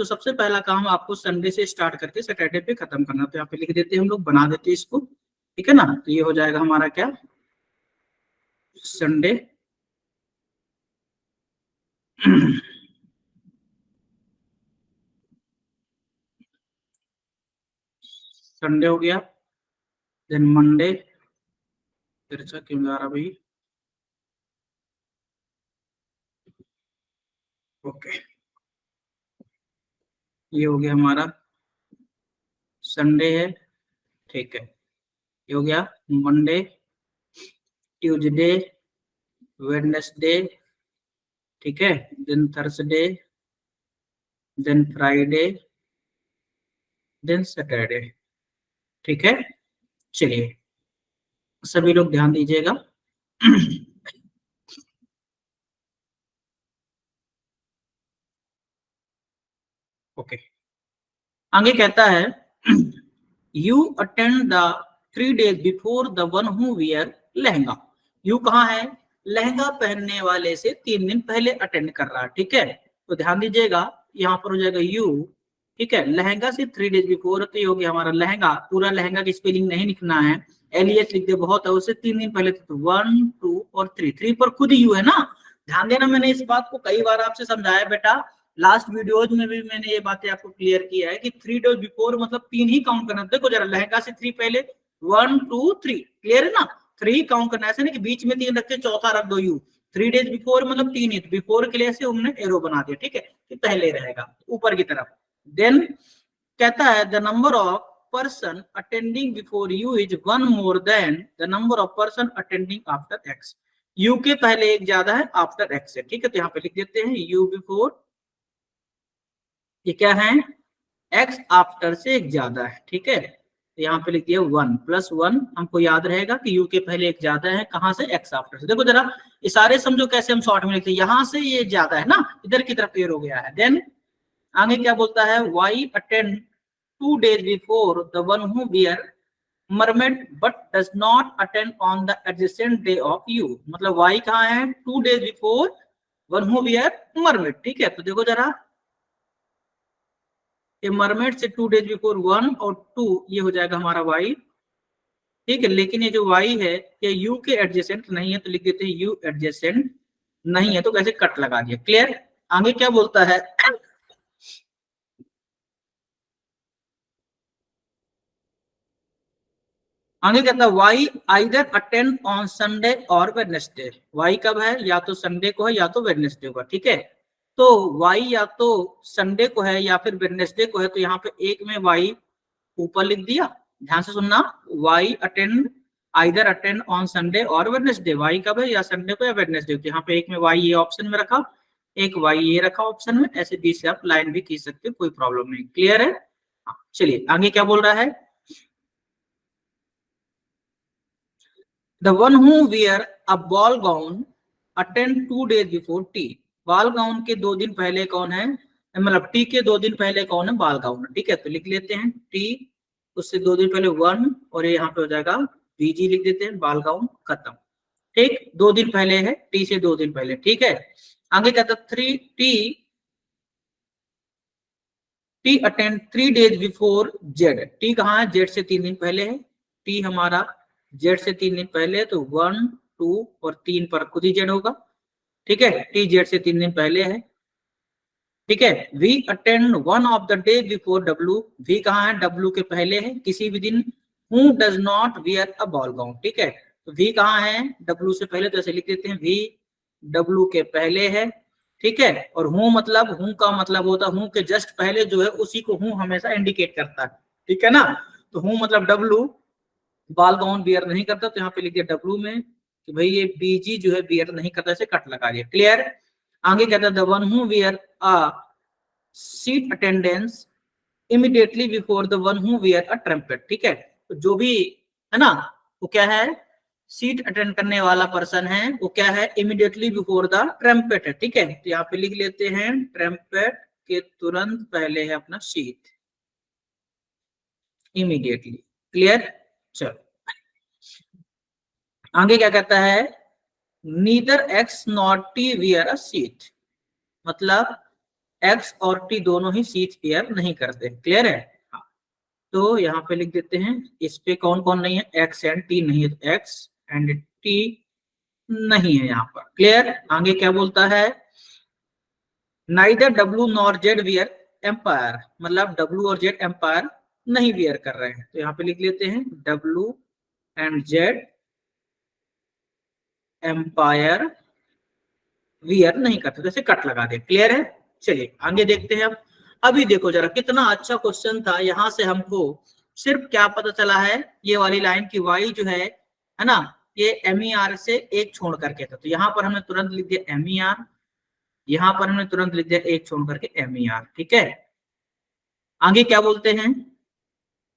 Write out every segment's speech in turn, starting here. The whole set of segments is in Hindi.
तो सबसे पहला काम आपको संडे से स्टार्ट करके सैटरडे पे खत्म करना। तो यहाँ पे लिख देते हैं हम लोग, बना देते हैं इसको, ठीक है ना। तो ये हो जाएगा हमारा क्या, संडे संडे हो गया, देन मंडे, फिर से क्यों जा रहा भाई, ओके, ये हो गया हमारा संडे है, ठीक है। ये हो गया मंडे, ट्यूसडे, वेडनेसडे, ठीक है, then Thursday, then Friday, then Saturday, ठीक है। चलिए सभी लोग ध्यान दीजिएगा। ओके, आगे कहता है you attend the 3 days before the one who wear lehenga. You कहाँ है, लहंगा पहनने वाले से 3 दिन पहले अटेंड कर रहा है, ठीक है। तो ध्यान दीजिएगा, यहाँ पर हो जाएगा यू, ठीक है, लहंगा से 3 days बिफोर, तो ये हो गया हमारा लहंगा। पूरा लहंगा की स्पेलिंग नहीं लिखना है, एलियस लिख दे बहुत है, उससे 3 दिन पहले, तो 1 2 और 3 पर खुद यू है ना। ध्यान देना, मैंने इस बात को कई बार आपसे समझाया बेटा, लास्ट वीडियोज में भी मैंने ये बातें आपको क्लियर किया है कि 3 days बिफोर मतलब 3 ही काउंट करना। देखो जरा, लहंगा से 3 पहले 1 2 3, क्लियर है ना, 3 काउंट करना, ऐसे नहीं कि बीच में 3 रख के चौथा रख दो यू। 3 days बिफोर मतलब 3 ही, बिफोर के लिए से हमने एरो बना दिया, ठीक है, कि पहले रहेगा ऊपर की तरफ। देन कहता है the number of person attending before you is 1 more then the number of person attending after X. U के पहले एक ज्यादा है, आफ्टर एक्स है, ठीक है। तो यहाँ पे लिख देते हैं यू बिफोर, ये क्या है, x आफ्टर से एक ज्यादा है, ठीक है। तो यहाँ पे लिख दिया 1 + 1, हमको याद रहेगा कि u के पहले एक ज्यादा है, कहां से, x आफ्टर से। देखो जरा इशारे समझो कैसे हम शॉर्ट में लिखते हैं, यहां से ये ज्यादा है ना, इधर की तरफ क्लियर हो गया है। देन आगे क्या बोलता है, y attend 2 days before the one who wear mermaid but does not attend on the adjacent day of you. मतलब y कहाँ है, 2 days before one who wear mermaid, ठीक है। तो देखो जरा, ये मरमेड से 2 days बिफोर 1 और 2, ये हो जाएगा हमारा y, ठीक है। लेकिन ये जो y है ये u के एडजेसेंट नहीं है, तो लिख देते हैं u एडजेसेंट नहीं है, तो कैसे कट लगा दिया, क्लियर। आगे क्या बोलता है, आगे कहता है y either attend on Sunday और वेडनेसडे। y कब है, या तो संडे को है या तो वेडनेसडे को, ठीक है। तो y या तो संडे को है या फिर वेडनेसडे को है, तो यहाँ पे एक में y ऊपर लिख दिया, ध्यान से सुनना, y attend either attend on Sunday और वेडनेसडे। y कब है, या संडे को या वेडनेसडे को। यहाँ पे एक में y ये ऑप्शन में रखा, एक y ये रखा ऑप्शन में, ऐसे बीच से आप लाइन भी खींच सकते हो, कोई प्रॉब्लम नहीं, क्लियर है। चलिए आगे क्या बोल रहा है, the one who wear a ball gown attend 2 days before T. बाल गाउन के 2 दिन पहले कौन है, मतलब टी के 2 दिन पहले कौन है, बाल गाउन, ठीक है। तो लिख लेते हैं टी, उससे 2 दिन पहले 1, और ये यहाँ पे हो जाएगा बीजी, लिख देते हैं, बाल गाउन, खत्म, ठीक। 2 दिन पहले है, टी से 2 दिन पहले, ठीक है। आगे कहता 3 T attend 3 days before Z. T कहाँ है, जेड से 3 दिन पहले है, टी हमारा जेड से 3 दिन पहले, तो 1 2 और 3 पर खुद ही जेड होगा, ठीक है। टी जेड से 3 दिन पहले है, ठीक है। V attend 1 of the day before W. V कहाँ है, डब्ल्यू के पहले है, किसी भी दिन। Who does not wear a ball gown, ठीक है। तो वी कहाँ है, डब्ल्यू से पहले, तो ऐसे लिख देते हैं वी डब्ल्यू के पहले है, ठीक है। और हूं मतलब, हूं का मतलब होता है हूं के जस्ट पहले जो है उसी को हूं हमेशा इंडिकेट करता है, ठीक है ना। तो हूं मतलब डब्ल्यू, बाल गाउन बियर नहीं करता, तो यहाँ पे लिख दिया डब्ल्यू में कि भाई ये बीजी जो है बियर नहीं करता, इसे कट लगा दिया, क्लियर। आगे कहता है the one who wear a seat attendance immediately before the one who wear a trumpet, ठीक है। तो जो भी है ना, वो क्या है, सीट अटेंड करने वाला पर्सन है, वो क्या है, इमीडिएटली बिफोर द ट्रम्पेट है, ठीक है। तो यहाँ पे लिख लेते हैं ट्रम्पेट के तुरंत पहले है अपना सीट, इमीडिएटली, क्लियर। चलो आगे क्या कहता है, neither x not T wear a seat. मतलब एक्स और टी दोनों ही सी पेयर नहीं करते। क्लियर है? हाँ, तो यहाँ पे लिख देते हैं, इस पे कौन कौन नहीं है, एक्स एंड टी नहीं है, तो एक्स एंड टी नहीं है यहाँ पर। क्लियर? आगे क्या बोलता है, neither W nor Z wear empire, मतलब डब्ल्यू और जेड एम्पायर नहीं वियर कर रहे हैं, तो यहाँ पे लिख लेते हैं W and Z empire wear नहीं करते, जैसे कट लगा दे। क्लियर है? चलिए आगे देखते हैं। अब अभी देखो जरा कितना अच्छा क्वेश्चन था, यहां से हमको सिर्फ क्या पता चला है, ये वाली लाइन की वाई जो है ना, ये MER से एक छोड़ करके था, तो यहाँ पर हमने तुरंत लिख दिया MER, यहाँ पर हमने तुरंत लिख दिया एक छोड़ करके MER। ठीक है, आगे क्या बोलते हैं,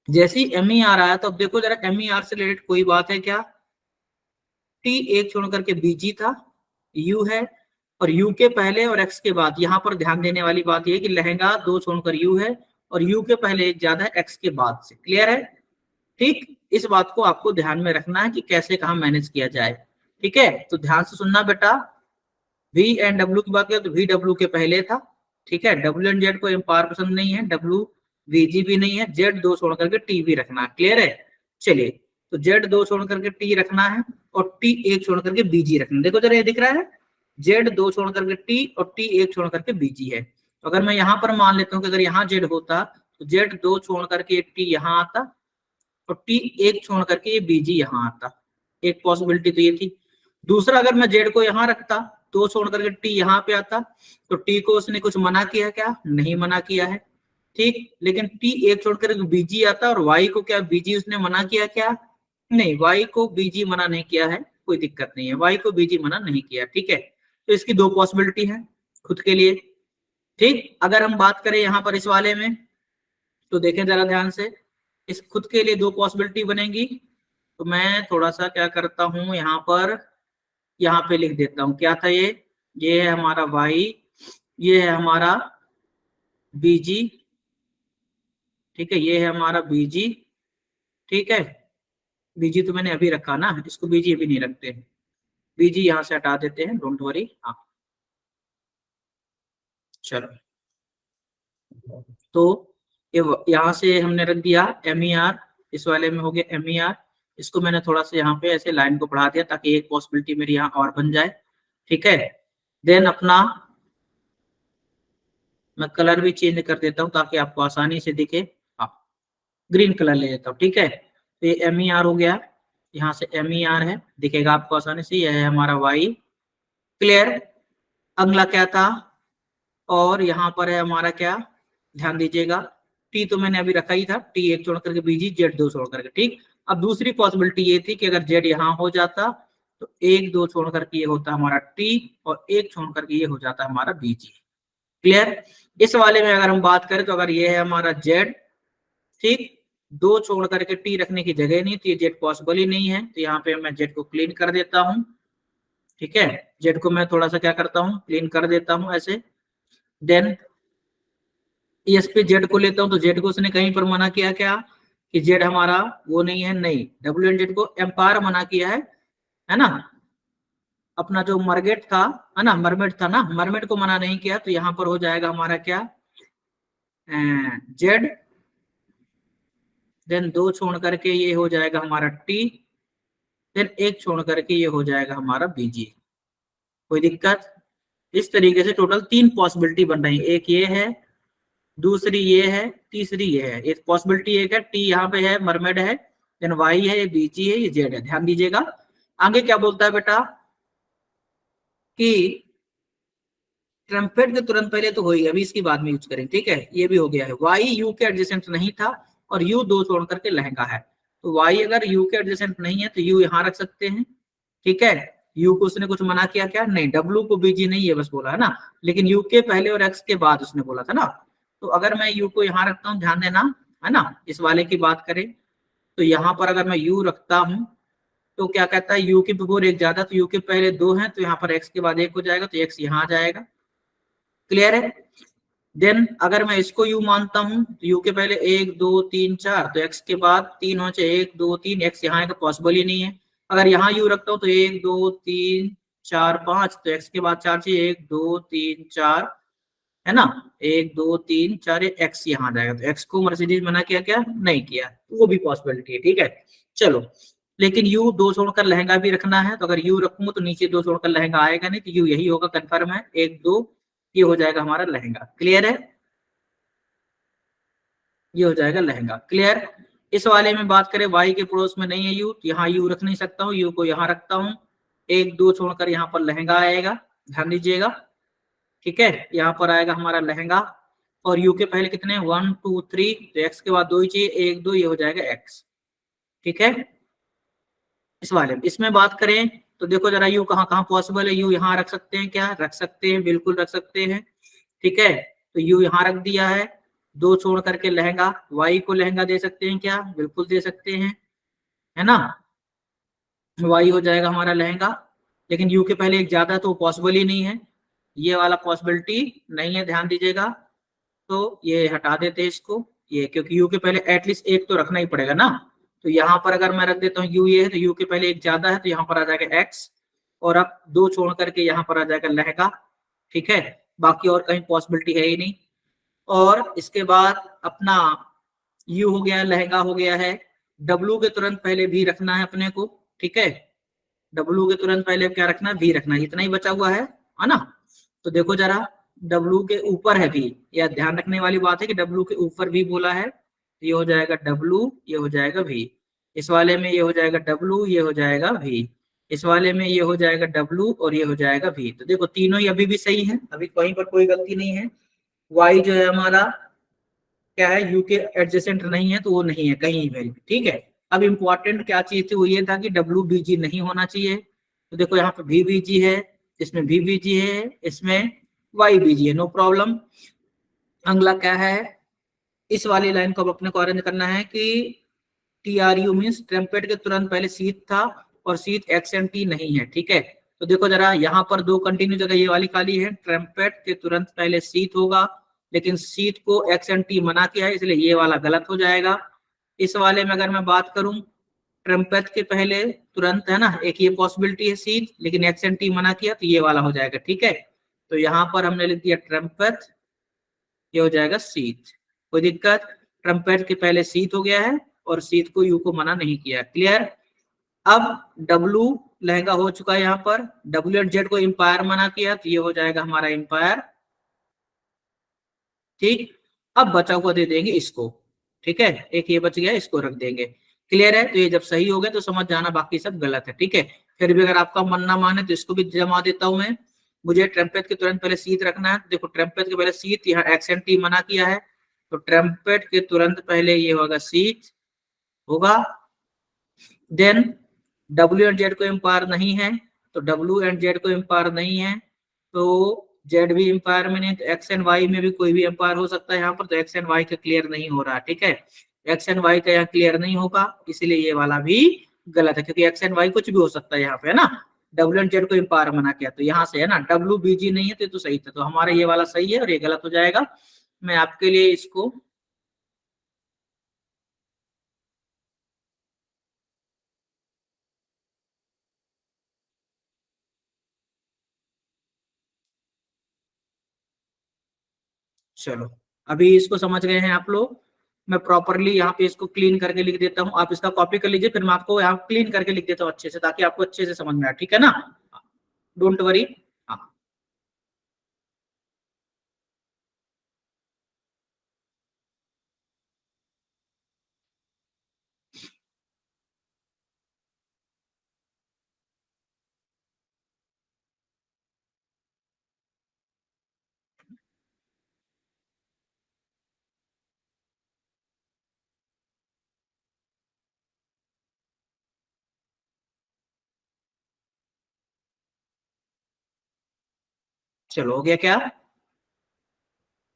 जैसे ही MER आया तो अब देखो जरा MER से रिलेटेड कोई बात है क्या, टी एक छोड़ करके BG था, U है, और U के पहले और X के बाद, यहाँ पर ध्यान देने वाली बात यह कि लहंगा दो छोड़कर U है और U के पहले एक ज्यादा है X के बाद से। क्लियर है? ठीक, इस बात को आपको ध्यान में रखना है कि कैसे कहाँ मैनेज किया जाए। ठीक है, तो ध्यान से सुनना बेटा, V एंड W की बात करें तो V W के पहले था। ठीक है, W एंड Z को एम्पायर पसंद नहीं है, W VG भी नहीं है, Z दो छोड़ करके T भी रखना है। क्लियर है? चलिए, तो Z दो छोड़ करके T रखना है और T एक छोड़ करके BG रखना है। देखो जरा ये दिख रहा है, Z दो छोड़ करके T और T एक छोड़ करके BG है। तो अगर मैं यहाँ पर मान लेता हूँ कि अगर यहाँ Z होता तो Z दो छोड़ करके T यहाँ आता और T एक छोड़ करके ये BG यहाँ आता। एक पॉसिबिलिटी तो ये थी। दूसरा, अगर मैं Z को यहाँ रखता, दो छोड़ करके T यहाँ पे आता, तो T को उसने कुछ मना किया क्या? नहीं मना किया है। ठीक, लेकिन T एक छोड़ करके BG आता और Y को क्या BG उसने मना किया क्या? नहीं, Y को BG मना नहीं किया है, कोई दिक्कत नहीं है, Y को BG मना नहीं किया। ठीक है, तो इसकी दो पॉसिबिलिटी है खुद के लिए। ठीक, अगर हम बात करें यहाँ पर इस वाले में, तो देखें जरा ध्यान से, इस खुद के लिए दो पॉसिबिलिटी बनेगी। तो मैं थोड़ा सा क्या करता हूं, यहाँ पर यहाँ पे लिख देता हूं, क्या था ये है हमारा Y, ये है हमारा BG। ठीक है, ये है हमारा BG। ठीक है, BG तो मैंने अभी रखा ना, इसको BG अभी नहीं रखते, BG यहाँ से हटा देते हैं, डोंट वरी। हाँ चलो, तो यहाँ से हमने रख दिया MER, इस वाले में हो गया MER, इसको मैंने थोड़ा सा यहाँ पे ऐसे लाइन को बढ़ा दिया ताकि एक पॉसिबिलिटी मेरी यहाँ और बन जाए। ठीक है, देन अपना मैं कलर भी चेंज कर देता हूँ ताकि आपको आसानी से दिखे। हाँ, ग्रीन कलर ले लेता हूँ। ठीक है, तो ये MER हो गया, यहाँ से MER है, दिखेगा आपको आसानी से, यह है हमारा Y। क्लियर? अगला क्या था, और यहाँ पर है हमारा क्या, ध्यान दीजिएगा, T तो मैंने अभी रखा ही था, T एक छोड़ करके BG, Z दो छोड़ करके। ठीक, अब दूसरी पॉसिबिलिटी ये थी कि अगर Z यहाँ हो जाता तो एक दो छोड़ करके ये होता हमारा T और एक छोड़ करके ये हो जाता हमारा BG। क्लियर? इस वाले में अगर हम बात करें तो अगर ये है हमारा Z, ठीक, दो छोड़ करके T रखने की जगह नहीं, तो ये Z पॉसिबल ही नहीं है, तो यहाँ पे मैं Z को क्लीन कर देता हूँ। ठीक है, Z को मैं थोड़ा सा क्या करता हूँ, क्लीन कर देता हूँ ऐसे। देन इस पे Z को लेता हूं, तो Z को उसने कहीं पर मना किया क्या कि Z हमारा वो नहीं है, नहीं, W एंड Z को एम्पायर मना किया है ना, अपना जो मरगेट था, है ना, मरमेड था ना, मरमेड को मना नहीं किया, तो यहाँ पर हो जाएगा हमारा क्या, Z, देन दो छोड़ करके ये हो जाएगा हमारा T, देन एक छोड़ करके ये हो जाएगा हमारा BG। कोई दिक्कत? इस तरीके से टोटल तीन पॉसिबिलिटी बन रही है, एक ये है, दूसरी ये है, तीसरी ये है। एक पॉसिबिलिटी एक है, T यहाँ पे है, मरमेड है, देन Y है, ये BG है, ये Z है। ध्यान दीजिएगा, आगे क्या बोलता है बेटा कि ट्रम्पेट के तुरंत पहले तो हो ही, अभी इसकी बाद में यूज करेंगे। ठीक है, ये भी हो गया है, Y U के एडजेसेंट नहीं था और U दो छोड़ करके लहंगा है, तो Y अगर U के एडजेसेंट नहीं है तो U यहाँ रख सकते हैं। ठीक है, U को उसने कुछ मना किया क्या? नहीं, W को BG नहीं है बस बोला है ना, लेकिन U के पहले और X के बाद उसने बोला था ना, तो अगर मैं U को यहाँ रखता हूँ, ध्यान देना, है ना, इस वाले की बात करें तो यहाँ पर अगर मैं U रखता हूँ तो क्या कहता है, U के बिफोर एक ज्यादा, तो U के पहले दो हैं, तो यहाँ पर X के बाद एक हो जाएगा, तो X यहाँ आ जाएगा। क्लियर है? देन अगर मैं इसको U मानता हूँ तो U के पहले एक दो तीन चार, तो X के बाद तीन हो जाए, एक दो तीन, X यहाँ का पॉसिबल ही नहीं है। अगर यहाँ U रखता हूँ तो एक दो तीन चार पांच, तो X के बाद चार चाहिए, एक दो तीन चार है ना, 1 2 3 4 एक्स यहाँ आ जाएगा, तो एक्स को मर्सिडीज मना किया क्या, नहीं किया, तो वो भी पॉसिबिलिटी है, ठीक है। चलो, लेकिन यू दो छोड़कर लहंगा भी रखना है, तो अगर यू रखूंगा तो नीचे दो छोड़कर लहंगा आएगा नहीं, तो यू यही होगा, कंफर्म है, 1 2, ये हो जाएगा हमारा लहंगा। क्लियर है, ये हो जाएगा लहंगा। क्लियर। इस वाले में बात करें, वाई के पड़ोस में नहीं है यू, तो यहाँ यू रख नहीं सकता हूँ, यू को यहाँ रखता हूँ, 1 2 छोड़कर यहाँ पर लहंगा आएगा, ध्यान दीजिएगा, ठीक है, यहाँ पर आएगा हमारा लहंगा, और यू के पहले कितने 1 2 3, तो एक्स के बाद 2 ही चाहिए, 1 2, ये हो जाएगा एक्स, ठीक है। इस वाले में, इसमें बात करें तो देखो जरा, यू कहाँ कहाँ पॉसिबल है, यू यहाँ रख सकते हैं क्या, रख सकते हैं, बिल्कुल रख सकते हैं, ठीक है, तो यू यहाँ रख दिया है, 2 छोड़ करके लहंगा, वाई को लहंगा दे सकते हैं क्या, बिल्कुल दे सकते हैं, है ना, वाई हो जाएगा हमारा लहंगा, लेकिन यू के पहले एक ज्यादा तो पॉसिबल ही नहीं है, ये वाला पॉसिबिलिटी नहीं है, ध्यान दीजिएगा, तो ये हटा देते हैं इसको, ये क्योंकि यू के पहले एटलीस्ट एक तो रखना ही पड़ेगा ना, तो यहाँ पर अगर मैं रख देता हूँ यू, ये है तो यू के पहले एक ज्यादा है, तो यहाँ पर आ जाएगा एक्स, और अब 2 छोड़ करके यहाँ पर आ जाएगा लहंगा, ठीक है, बाकी और कहीं पॉसिबिलिटी है ही नहीं। और इसके बाद अपना यू हो गया, लहंगा हो गया है, डब्लू के तुरंत पहले भी रखना है अपने को, ठीक है, डब्लू के तुरंत पहले क्या रखना है, भी रखना है, इतना ही बचा हुआ है ना, तो देखो जरा, डब्लू के ऊपर है भी, या ध्यान रखने वाली बात है कि डब्लू के ऊपर भी बोला है, तो ये हो जाएगा डब्लू, ये हो जाएगा भी, इस वाले में ये हो जाएगा डब्लू, ये हो जाएगा भी, इस वाले में ये हो जाएगा डब्लू, और ये हो जाएगा भी, तो देखो तीनों ही अभी भी सही है, अभी कहीं पर कोई गलती नहीं है। वाई जो है हमारा क्या है, यू के एडजेसेंट नहीं है, तो वो नहीं है कहीं भी, ठीक है। अब इम्पोर्टेंट क्या चीज थी, वो ये था कि डब्ल्यू बीजी नहीं होना चाहिए, तो देखो यहाँ पे भी बीजी है, इसमें भी बीजी है, इसमें वाई बीजी है, नो प्रॉब्लम। अगला क्या है, इस वाली लाइन को अब अपने को अरेंज करना है कि T R you means trumpet के तुरंत पहले सीट था, और सीट एक्स एंड टी नहीं है, ठीक है, तो देखो जरा, यहाँ पर 2 कंटिन्यू जगह ये वाली खाली है, ट्रम्पेट के तुरंत पहले सीट होगा, लेकिन सीट को एक्स एंड टी मना किया है, इसलिए ये वाला गलत हो जाएगा। इस वाले में अगर मैं बात करूं, ट्रम्पेट के पहले तुरंत है ना, एक ये पॉसिबिलिटी है सीट, लेकिन एक्स एंड टी मना किया, तो ये वाला हो जाएगा, ठीक है, तो यहाँ पर हमने लिख दिया ट्रम्पेट, ये हो जाएगा सीट, कोई दिक्कत, ट्रम्पेट के पहले सीट हो गया है, और सीट को यू को मना नहीं किया। क्लियर। अब डब्लू लहंगा हो चुका है, यहाँ पर डब्ल्यू एंड जेड को एम्पायर मना किया, तो ये हो जाएगा हमारा एम्पायर, ठीक। अब बचा हुआ दे देंगे इसको, ठीक है, एक ये बच गया, इसको रख देंगे। क्लियर है, तो ये जब सही हो गया तो समझ जाना, बाकी सब गलत है, ठीक है। फिर भी अगर आपका मन ना माने तो इसको भी जमा देता हूं मैं, मुझे ट्रम्पेट के तुरंत पहले सीट रखना है, देखो ट्रम्पेट के पहले सीट, यहाँ एक्स एंड टी मना किया है, तो ट्रम्पेट के तुरंत पहले ये होगा सीट होगा, देन डब्ल्यू एंड जेड को एम्पायर नहीं है, तो डब्ल्यू एंड जेड को एम्पायर नहीं है, तो जेड भी एम्पायर में नहीं, तो एक्स एंड वाई में भी कोई भी एम्पायर हो सकता है यहाँ पर, तो एक्स एंड वाई का क्लियर नहीं हो रहा, ठीक है, एक्स एंड वाई का यहाँ क्लियर नहीं होगा, इसलिए ये वाला भी गलत है, क्योंकि एक्स एंड वाई कुछ भी हो सकता है यहाँ पे, है ना, डब्ल्यू एंड जेड को एम्पायर मना किया, तो यहाँ से है ना, डब्ल्यू बीजी नहीं है, तो सही था, तो हमारा ये वाला सही है और ये गलत हो जाएगा। मैं आपके लिए इसको चलो, अभी इसको समझ गए हैं आप लोग, मैं प्रॉपरली यहाँ पे इसको क्लीन करके लिख देता हूँ, आप इसका कॉपी कर लीजिए, फिर मैं आपको यहाँ क्लीन करके लिख देता हूँ अच्छे से, ताकि आपको अच्छे से समझ में आए, ठीक है ना, डोंट वरी। हाँ, चलो हो गया क्या,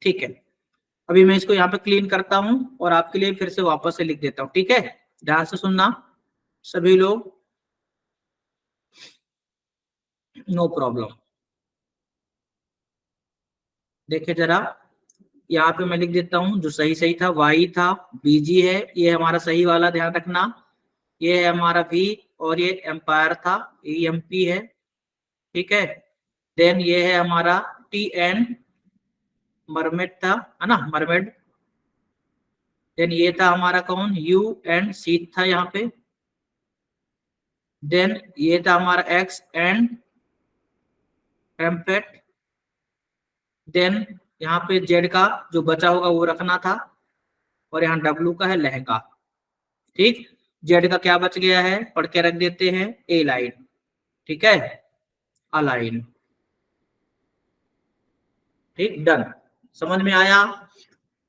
ठीक है। अभी मैं इसको यहाँ पे क्लीन करता हूँ और आपके लिए फिर से वापस से लिख देता हूँ, ठीक है, ध्यान से सुनना सभी लोग, नो प्रॉब्लम। देखिए जरा, यहाँ पे मैं लिख देता हूँ, जो सही सही था वाई था, बीजी है, ये हमारा सही वाला, ध्यान रखना, ये है हमारा वी, और ये एम्पायर था, EMP है, ठीक है, देन ये है हमारा टी एन मरमेड था, है ना, मरमेड। देन ये था हमारा कौन, यू एंड सीट था यहाँ पे। देन ये था हमारा एक्स एंड ट्रम्पेट। देन यहाँ पे जेड का जो बचा होगा वो रखना था, और यहाँ डब्लू का है लहंगा। ठीक, जेड का क्या बच गया है, पढ़ के रख देते हैं, ए लाइन। ठीक है, अलाइन। ठीक, डन, समझ में आया।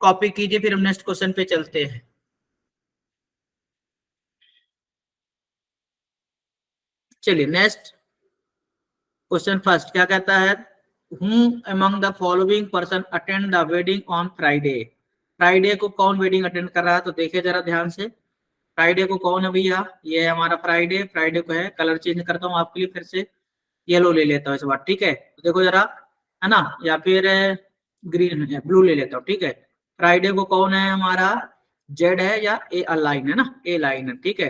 कॉपी कीजिए, फिर हम नेक्स्ट क्वेश्चन पे चलते हैं। चलिए नेक्स्ट क्वेश्चन फर्स्ट क्या कहता है, who among the following person attend the wedding on Friday. Friday को कौन वेडिंग अटेंड कर रहा है, तो देखिए जरा ध्यान से, फ्राइडे को कौन है भैया, ये है हमारा फ्राइडे। फ्राइडे को है, कलर चेंज करता हूँ आपके लिए, फिर से येलो ले लेता हूँ इस बार। ठीक है, तो देखो जरा, है ना, या फिर ग्रीन है, ब्लू ले लेता हूँ। ठीक है, फ्राइडे को कौन है हमारा, जेड है या ए लाइन है ना, ए लाइन है। ठीक है,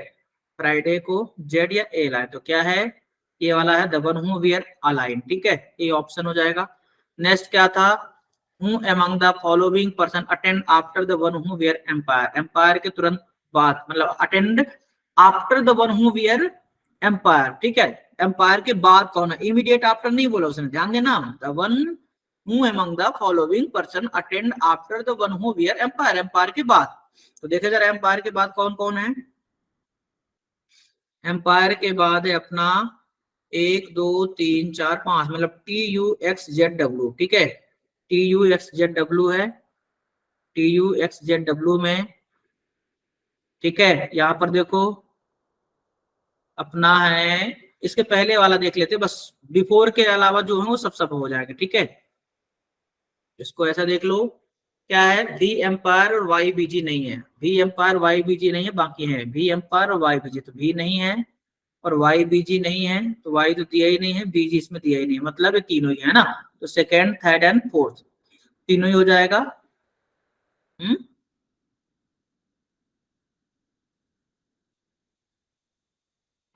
फ्राइडे को जेड या ए लाइन, तो क्या है, ये वाला है the one who wear A line. ठीक है, ये ऑप्शन हो जाएगा। नेक्स्ट क्या था, who among the following person attend after the one who wear empire. Empire के तुरंत बाद, मतलब attend after the one who wear empire. ठीक है, एम्पायर के बाद कौन है, इमीडिएट आफ्टर नहीं बोला उसने, ध्यान देना, the one who among the following person attend after the one who wear empire, empire के बाद। तो देखा जरा एम्पायर के बाद कौन कौन है, एम्पायर के बाद है अपना 1 2 3 4 5, मतलब T U X Z W. ठीक है, T U X Z W है, T U X Z W में। ठीक है, यहाँ पर देखो अपना है, इसके पहले वाला देख लेते, बस बिफोर के अलावा जो है वो सब सब हो जाएगा। ठीक है, इसको ऐसा देख लो, क्या है, वी एम्पायर और वाई बीजी नहीं है, वी एम्पायर वाई बीजी नहीं है, बाकी है वी एम्पायर और वाई बीजी, तो वी नहीं है और वाई बीजी नहीं है, तो वाई तो दिया ही नहीं है, बीजी इसमें दिया ही नहीं है, मतलब ये तीनों ही है ना, तो सेकेंड थर्ड एंड फोर्थ तीनों ही हो जाएगा।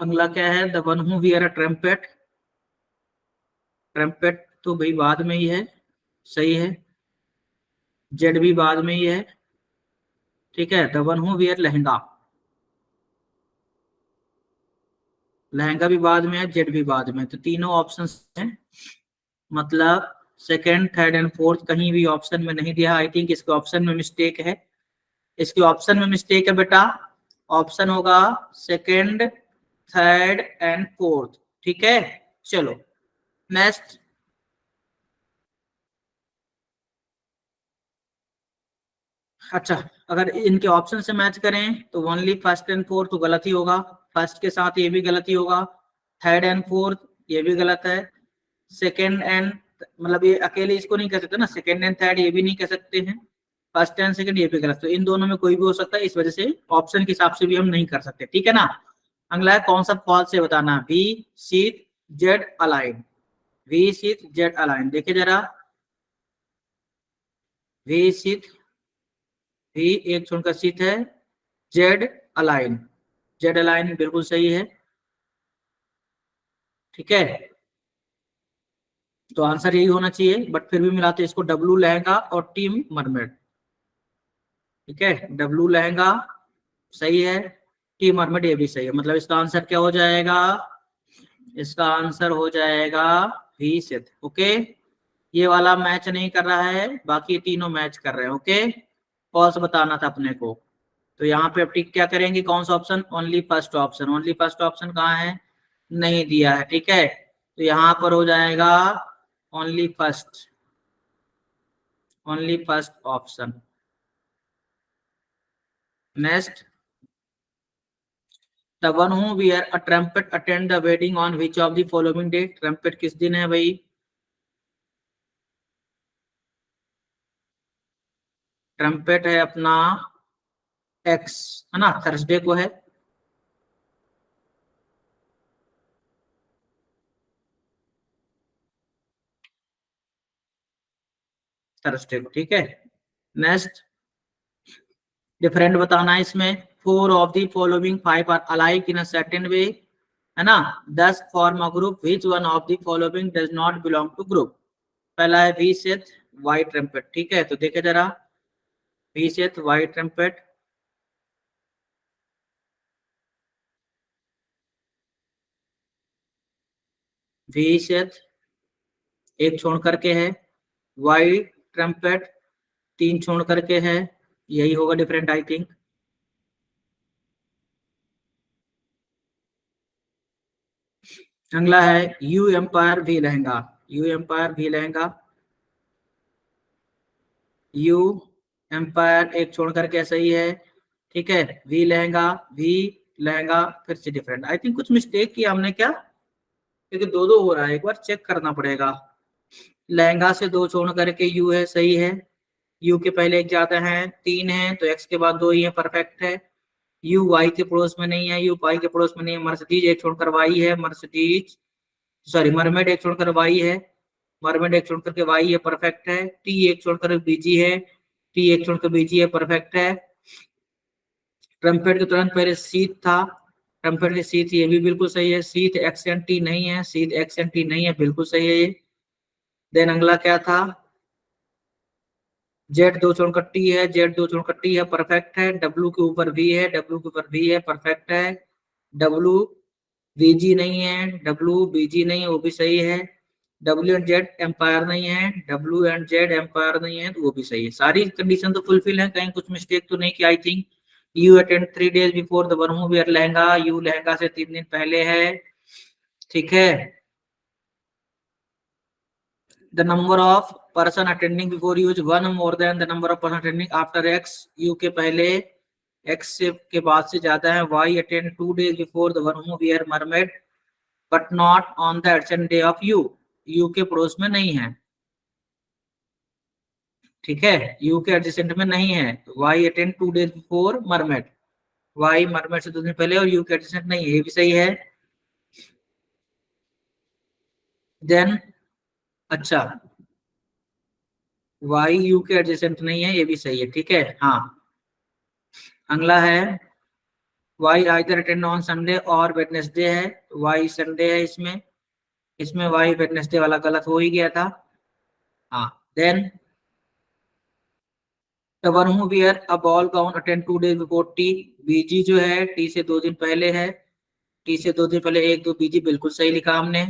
अगला क्या है, the one who wear a trumpet. Trumpet तो भाई बाद में ही है, सही है, जेड भी बाद में ही है। ठीक है, the one who wear lehenga, lehenga भी बाद में है, जेड भी बाद में, तो तीनों ऑप्शन हैं, मतलब सेकेंड थर्ड एंड फोर्थ कहीं भी ऑप्शन में नहीं दिया। आई थिंक इसके ऑप्शन में मिस्टेक है, इसके ऑप्शन में मिस्टेक है बेटा, ऑप्शन होगा सेकेंड थर्ड एंड फोर्थ। ठीक है, चलो नेक्स्ट, अच्छा अगर इनके ऑप्शन से मैच करें तो ओनली फर्स्ट एंड फोर्थ तो गलत ही होगा, फर्स्ट के साथ ये भी गलत ही होगा, थर्ड एंड फोर्थ ये भी गलत है, सेकेंड एंड, मतलब ये अकेले इसको नहीं कह सकते ना, सेकेंड एंड थर्ड ये भी नहीं कह सकते हैं, फर्स्ट एंड सेकेंड ये भी गलत, तो इन दोनों में कोई भी हो सकता है, इस वजह से ऑप्शन के हिसाब से भी हम नहीं कर सकते। ठीक है ना, अगला है कौन सा फॉल्स से बताना, V seat Z A line, V seat Z A line, देखिए जरा, वी सीट, वी एक छोड़कर सीट है, जेड अलाइन, जेड अलाइन बिल्कुल सही है। ठीक है, तो आंसर यही होना चाहिए, बट फिर भी मिलाते इसको, डब्लू लहंगा और टीम मरमेड। ठीक है, डब्लू लहंगा सही है, टीम मरमेड ये भी सही है, मतलब इसका आंसर क्या हो जाएगा, इसका आंसर हो जाएगा वी सिथ। ओके, ये वाला मैच नहीं कर रहा है, बाकी तीनों मैच कर रहे हैं। ओके, फॉल्स बताना था अपने को, तो यहाँ पे अब टिक क्या करेंगे, कौन सा option, only first option, only first option कहाँ है, नहीं दिया है। ठीक है, तो यहाँ पर हो जाएगा only first, only first option. Next, the one who wear a trumpet attend the wedding on which of the following date. Trumpet किस दिन है भाई, ट्रम्पेट है अपना एक्स, है ना, थर्सडे को है, थर्सडे को। ठीक है, नेक्स्ट, डिफरेंट बताना है इसमें, four of the following five are alike in a certain way, है ना, 10 form a group, which one of the following does not belong to group. पहला है वी सेथ, वाइट ट्रम्पेट, ठीक है। तो देखे जरा, V sheath white trumpet, V sheath एक छोड़ करके है, वाइट ट्रम्पेट तीन छोड़ करके है, यही होगा डिफरेंट आई थिंक। अगला है यू एम्पायर भी लहंगा, यू एम्पायर भी लहंगा, यू एम्पायर एक छोड़ करके सही है, ठीक है। वी लहंगा, वी लहंगा फिर से डिफरेंट, आई थिंक कुछ मिस्टेक किया हमने क्या, क्योंकि दो दो हो रहा है, एक बार चेक करना पड़ेगा। लहंगा से दो छोड़ करके यू है, सही है। यू के पहले एक ज्यादा है, तीन है, तो एक्स के बाद दो ही है, परफेक्ट है। यू वाई के पड़ोस में नहीं है, यू वाई के पड़ोस में नहीं है। मर्सिडीज एक छोड़कर वाई है, मर्सिडीज सॉरी मरमेड एक छोड़कर वाई है, मरमेड एक छोड़कर के वाई है, परफेक्ट है। टी एक छोड़कर बीजी है, टी एक छोड़कर बीजी है, परफेक्ट है। ट्रम्पेट के तुरंत पहले सीट था, ट्रम्पेट की सीट, ये भी बिल्कुल सही है। सीट एक्स एन टी नहीं है, सीट एक्स एन टी नहीं है, बिल्कुल सही है ये। देन अगला क्या था, जेड दो छोड़कर टी है, जेड दो छोड़कर टी है, परफेक्ट है। डब्ल्यू के ऊपर वी है, डब्ल्यू के ऊपर वी है, परफेक्ट है। डब्ल्यू बीजी नहीं है, डब्ल्यू बीजी नहीं है, वो भी सही है। डब्ल्यू एंड जेड एम्पायर नहीं है, डब्ल्यू एंड जेड एम्पायर नहीं है, तो वो भी सही है। सारी कंडीशन तो फुलफिल है, कहीं कुछ मिस्टेक तो नहीं की I think. U attend 3 days before the one who wear lehenga, U lehenga से 3 दिन पहले है, ठीक है। The number of person attending before you is one more than the number of person attending after X, U के पहले एक्स से के बाद से ज्यादा है। Y attend 2 days before the one who wear mermaid but not on the adjacent day of you, you के पड़ोस में नहीं है, ठीक है। यू के एडजेसेंट में नहीं है, तो Y attend 2 days before mermaid, Y mermaid से 2 दिन पहले, और यू के एडजेसेंट नहीं है, ये भी सही है। देन अच्छा, वाई यू के एडजेसेंट नहीं है, ये भी सही है, ठीक है। हाँ, अगला है Y either attend on Sunday और वेडनेसडे है, वाई संडे है इसमें, इसमें वाई वेडनेसडे वाला गलत हो ही गया था। हाँ, then the one who wear a ball gown attend 2 days before T, बीजी जो है टी से 2 दिन पहले है, टी से 2 दिन पहले एक दो बीजी, बिल्कुल सही लिखा हमने।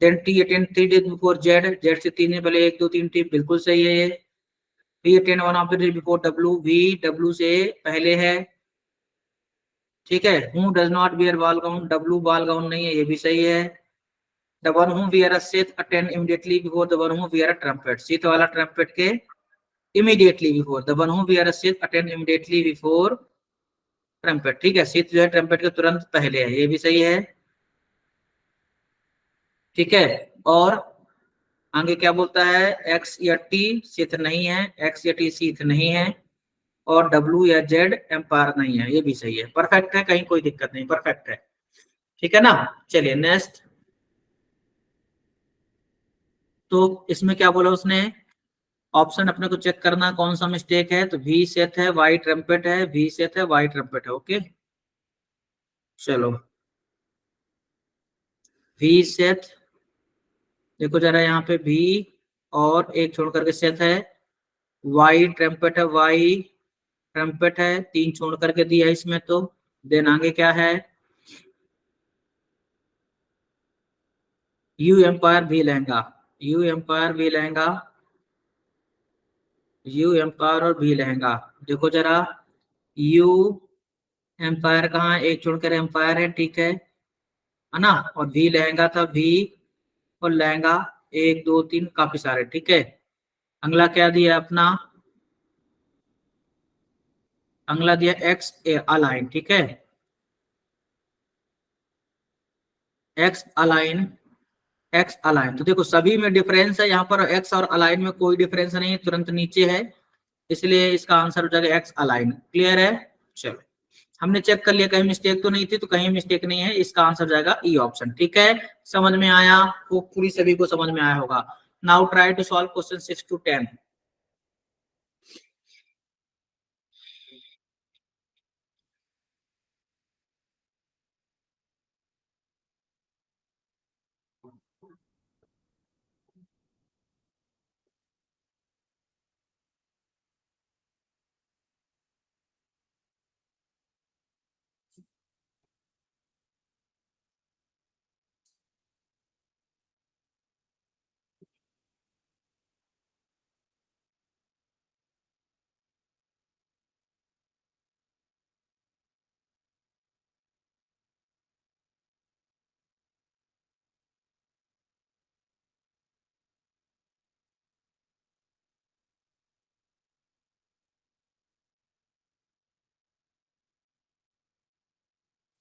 Then T attend 3 days before Z, Z से 3 दिन पहले एक दो तीन टी, बिल्कुल सही है ये। V attend one of the day before W, V W से पहले है, ठीक है। Who does not wear ball gown, W ball gown नहीं है, ये भी सही है। The one who wear a sheath attend immediately before the one who wear a trumpet, sheath वाला ट्रम्पेट के immediately before, the one who wear a sheath attend immediately before trumpet, ठीक है। सीथ जो है ट्रम्पेट के तुरंत पहले है, ये भी सही है, ठीक है। और आगे क्या बोलता है, एक्स या टी सीथ नहीं है, एक्स या टी सीथ नहीं है, और डब्ल्यू या जेड एम्पायर नहीं है, ये भी सही है, परफेक्ट है, कहीं कोई दिक्कत नहीं, परफेक्ट है, ठीक है ना। चलिए नेक्स्ट, तो इसमें क्या बोला उसने, ऑप्शन अपने को चेक करना कौन सा मिस्टेक है, तो वी सेथ है, वाई ट्रम्पेट है, वी सेथ है, वाई ट्रम्पेट है, ओके। चलो, वी सेथ, देखो जरा यहाँ पे भी, और एक छोड़ करके सेथ है, वाई ट्रम्पेट है, वाई ट्रम्पेट है, तीन छोड़ करके दिया इसमें तो। देन आगे क्या है, यू एम्पायर भी लहंगा, यू एम्पायर भी लहंगा, यू एम्पायर और भी लहंगा, देखो जरा, यू एम्पायर कहाँ है, एक छोड़कर एम्पायर है ना, और भी लहंगा था, भी और लहंगा, एक दो तीन काफी सारे, ठीक है। अगला क्या दिया अपना, अगला दिया एक्स अलाइन, ठीक है, एक्स अलाइन, एक्स अलाइन, तो देखो सभी में डिफरेंस है, यहाँ पर एक्स और अलाइन में कोई डिफरेंस नहीं है, तुरंत नीचे है, इसलिए इसका आंसर हो जाएगा एक्स अलाइन, क्लियर है। चलो, हमने चेक कर लिया, कहीं मिस्टेक तो नहीं थी, तो कहीं मिस्टेक नहीं है, इसका आंसर जाएगा ई ऑप्शन, ठीक है। समझ में आया, वो पूरी सभी को समझ में आया होगा। Now try to solve question 6 to 10।